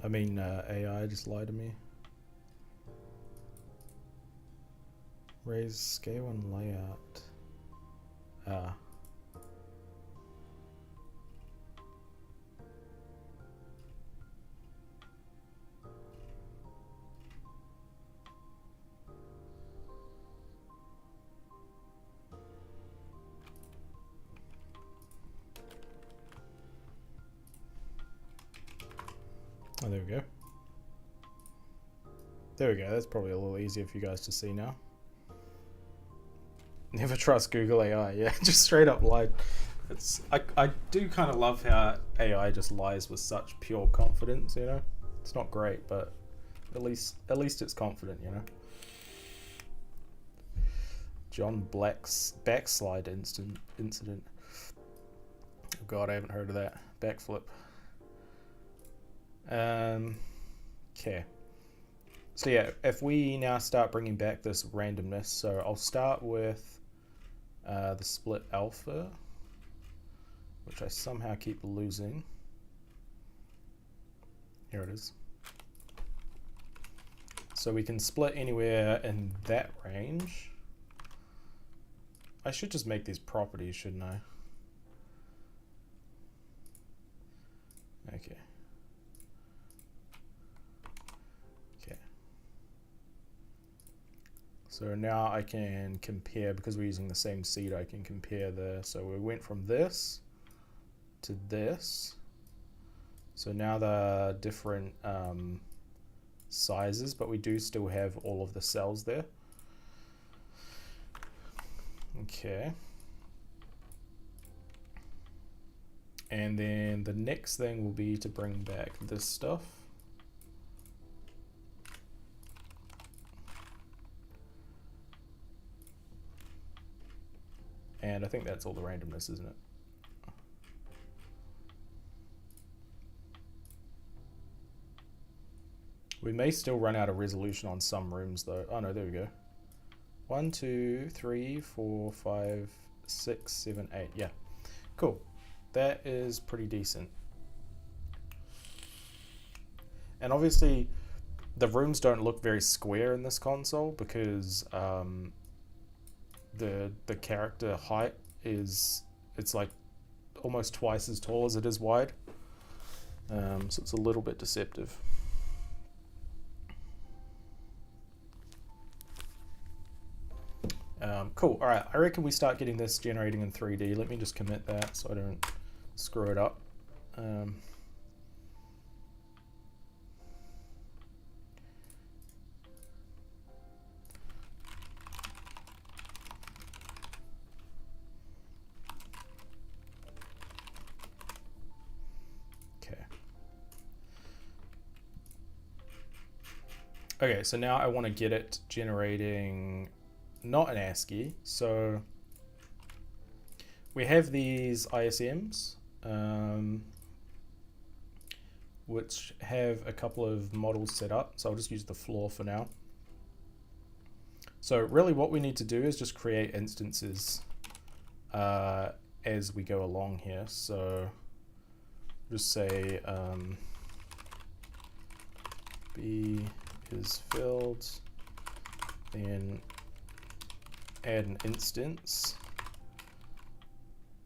[SPEAKER 1] I mean, AI just lied to me. Raise scale and layout. Ah. Oh, there we go. There we go. That's probably a little easier for you guys to see now. Never trust Google AI. Yeah, just straight up lied. I do kind of love how AI just lies with such pure confidence. You know, it's not great, but at least it's confident. You know. John Black's backslide incident. Oh God, I haven't heard of that. Backflip. Okay. So yeah, if we now start bringing back this randomness, so I'll start with the split alpha, which I somehow keep losing. Here it is. So we can split anywhere in that range. I should just make these properties, shouldn't I? Okay. So now I can compare, because we're using the same seed, I can compare so we went from this to this. So now they're different sizes, but we do still have all of the cells there. Okay. And then the next thing will be to bring back this stuff. And I think that's all the randomness, isn't it? We may still run out of resolution on some rooms though. Oh no, there we go. 1, 2, 3, 4, 5, 6, 7, 8. Yeah, cool. That is pretty decent. And obviously the rooms don't look very square in this console because the character height it's like almost twice as tall as it is wide, so it's a little bit deceptive. Cool. All right, I reckon we start getting this generating in 3D. Let me just commit that so I don't screw it up. Okay, so now I want to get it generating not an ASCII. So we have these ISMs, which have a couple of models set up. So I'll just use the floor for now. So really what we need to do is just create instances as we go along here. So just say B is filled, then add an instance,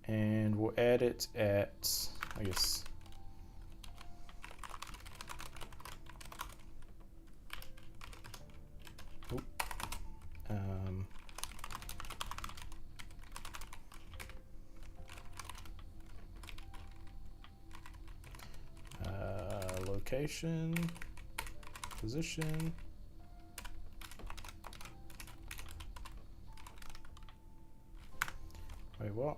[SPEAKER 1] and we'll add it at, I guess, location, position, wait, what?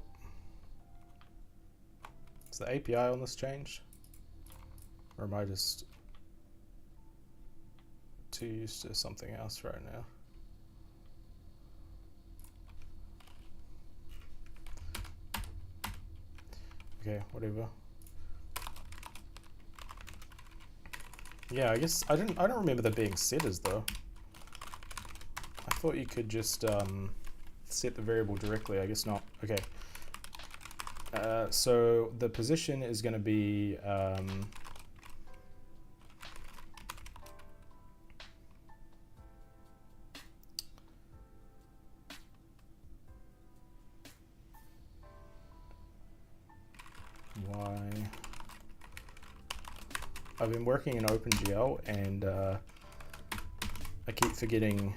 [SPEAKER 1] Is the API on this changed? Or am I just too used to something else right now? Okay, whatever. Yeah, I guess I don't remember there being setters though. I thought you could just set the variable directly. I guess not. Okay. So the position is going to be y. I've been working in OpenGL and I keep forgetting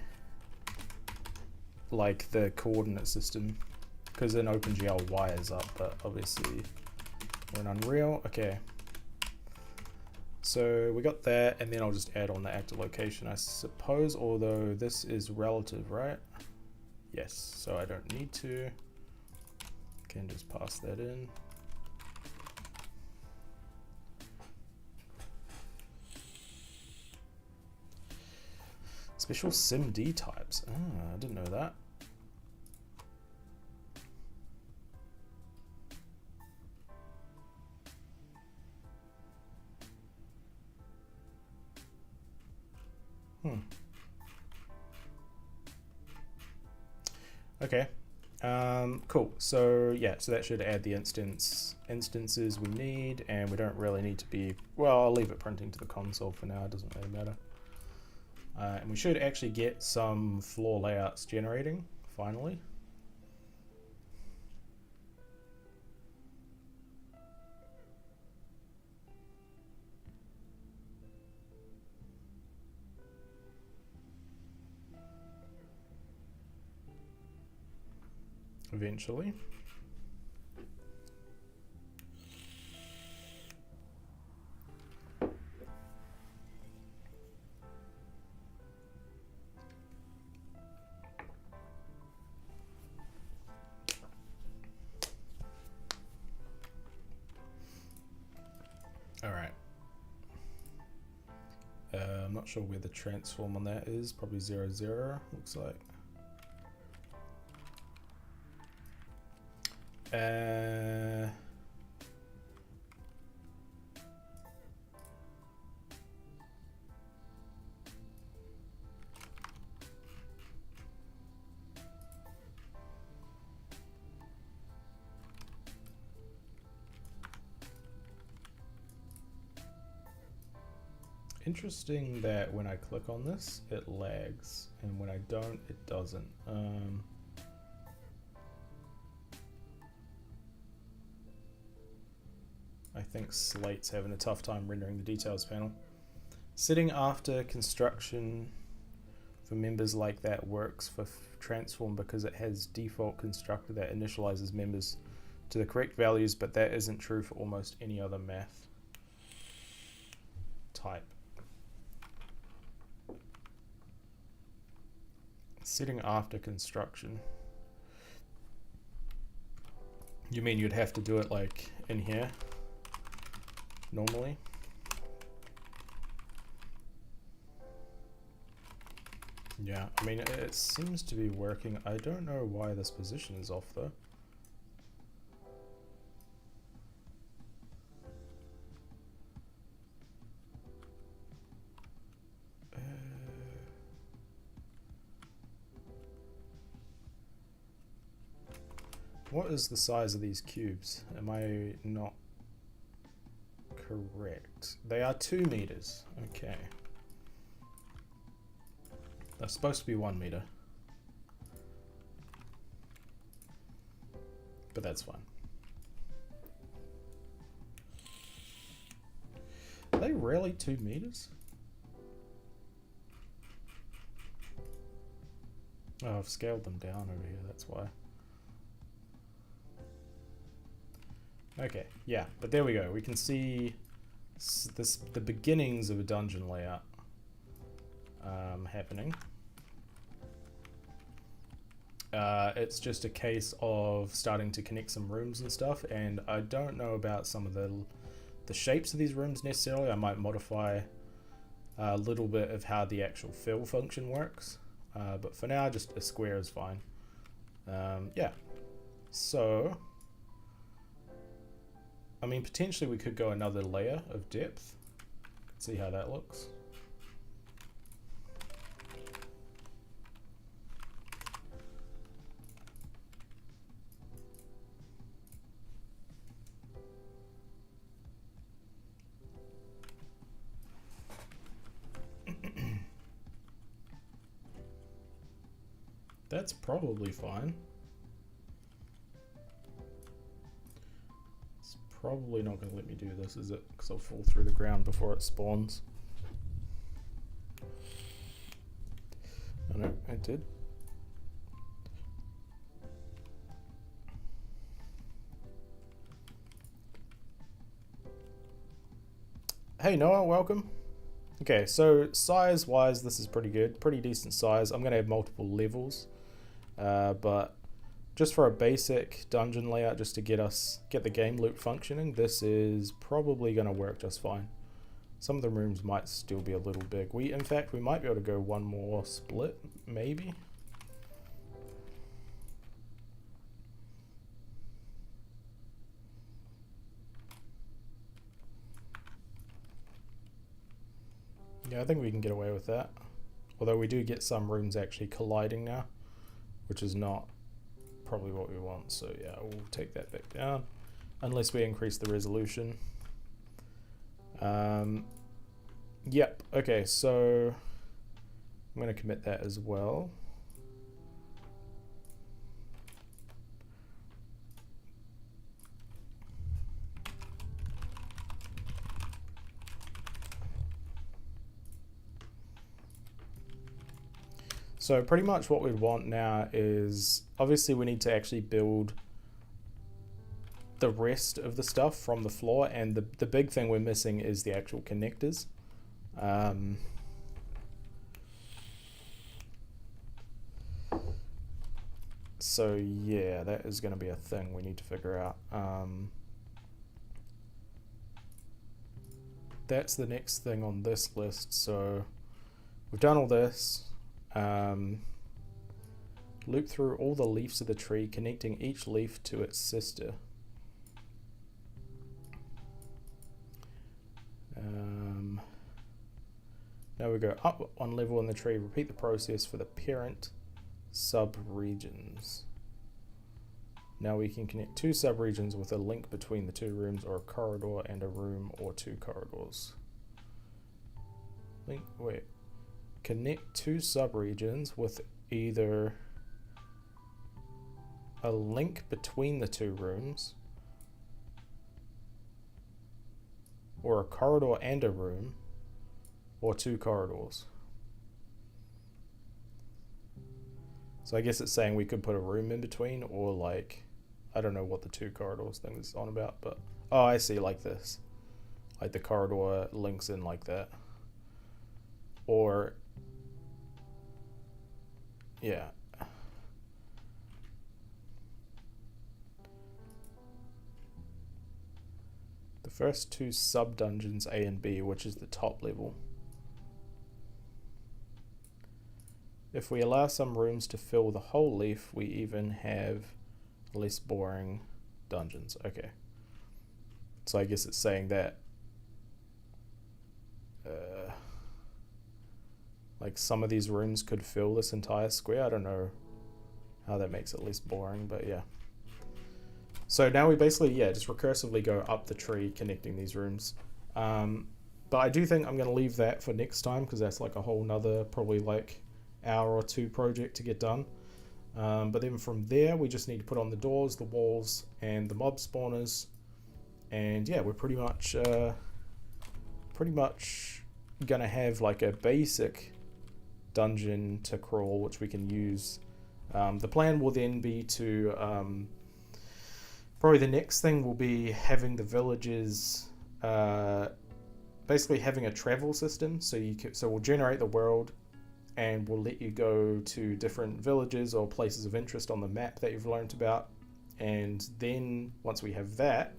[SPEAKER 1] like the coordinate system, because in OpenGL y is up, but obviously we're in Unreal. Okay, so we got that, and then I'll just add on the active location, I suppose, although this is relative, right? Yes, so I don't need to. Can just pass that in. Special SIMD types. Ah, I didn't know that. Okay. Cool. So yeah, so that should add the instances we need, and we don't really need to be, well, I'll leave it printing to the console for now, it doesn't really matter. And we should actually get some floor layouts generating, finally. Eventually. All right. I'm not sure where the transform on that is. Probably 0, 0, looks like. Interesting that when I click on this, it lags, and when I don't, it doesn't. I think Slate's having a tough time rendering the details panel. Sitting after construction for members like that works for transform because it has default constructor that initializes members to the correct values, but that isn't true for almost any other math type. Sitting after construction. You mean you'd have to do it like in here normally? Yeah, I mean, it seems to be working. I don't know why this position is off though. What is the size of these cubes? Am I not correct? They are 2 meters. Okay. They're supposed to be 1 meter. But that's fine. Are they really 2 meters? Oh, I've scaled them down over here, that's why. Okay, yeah, but there we go. We can see the beginnings of a dungeon layout happening. It's just a case of starting to connect some rooms and stuff, and I don't know about some of the shapes of these rooms necessarily. I might modify a little bit of how the actual fill function works, but for now, just a square is fine. Yeah, so I mean, potentially we could go another layer of depth. See how that looks. That's probably fine. It's probably not going to let me do this, is it? Because I'll fall through the ground before it spawns. Oh no, it did. Hey Noah, welcome. Okay, so size-wise, this is pretty good. Pretty decent size. I'm going to have multiple levels. But just for a basic dungeon layout, just to get the game loop functioning, this is probably going to work just fine. Some of the rooms might still be a little big. In fact, we might be able to go one more split, maybe. Yeah, I think we can get away with that. Although we do get some rooms actually colliding now, which is not probably what we want. So yeah, we'll take that back down, unless we increase the resolution. Yep, okay, so I'm going to commit that as well. So pretty much what we want now is, obviously we need to actually build the rest of the stuff from the floor, and the big thing we're missing is the actual connectors. So yeah, that is going to be a thing we need to figure out. That's the next thing on this list. So we've done all this. Loop through all the leaves of the tree, connecting each leaf to its sister. Now we go up one level in the tree, repeat the process for the parent sub-regions. Now we can connect two sub-regions with a link between the two rooms, or a corridor and a room, or two corridors. Connect two sub-regions with either a link between the two rooms, or a corridor and a room, or two corridors. So I guess it's saying we could put a room in between, or like, I don't know what the two corridors thing is on about, but oh, I see, like this. Like the corridor links in like that. Or yeah. The first two sub-dungeons, A and B, which is the top level. If we allow some rooms to fill the whole leaf, we even have less boring dungeons. Okay. So I guess it's saying that like some of these rooms could fill this entire square. I don't know how that makes it less boring, but yeah. So now we basically, yeah, just recursively go up the tree connecting these rooms. But I do think I'm going to leave that for next time, because that's like a whole nother probably like hour or two project to get done. But then from there we just need to put on the doors, the walls, and the mob spawners, and yeah, we're pretty much gonna have like a basic dungeon to crawl, which we can use. The plan will then be to probably the next thing will be having the villages basically having a travel system. So we'll generate the world, and we'll let you go to different villages or places of interest on the map that you've learned about. And then once we have that,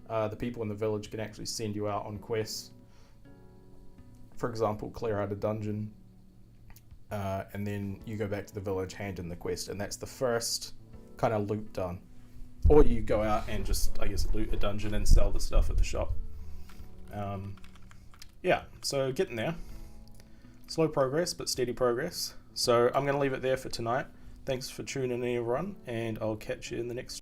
[SPEAKER 1] the people in the village can actually send you out on quests. For example, clear out a dungeon, and then you go back to the village, hand in the quest, and that's the first kind of loop done. Or you go out and just, I guess, loot a dungeon and sell the stuff at the shop. Yeah, so getting there. Slow progress, but steady progress. So I'm going to leave it there for tonight. Thanks for tuning in, everyone, and I'll catch you in the next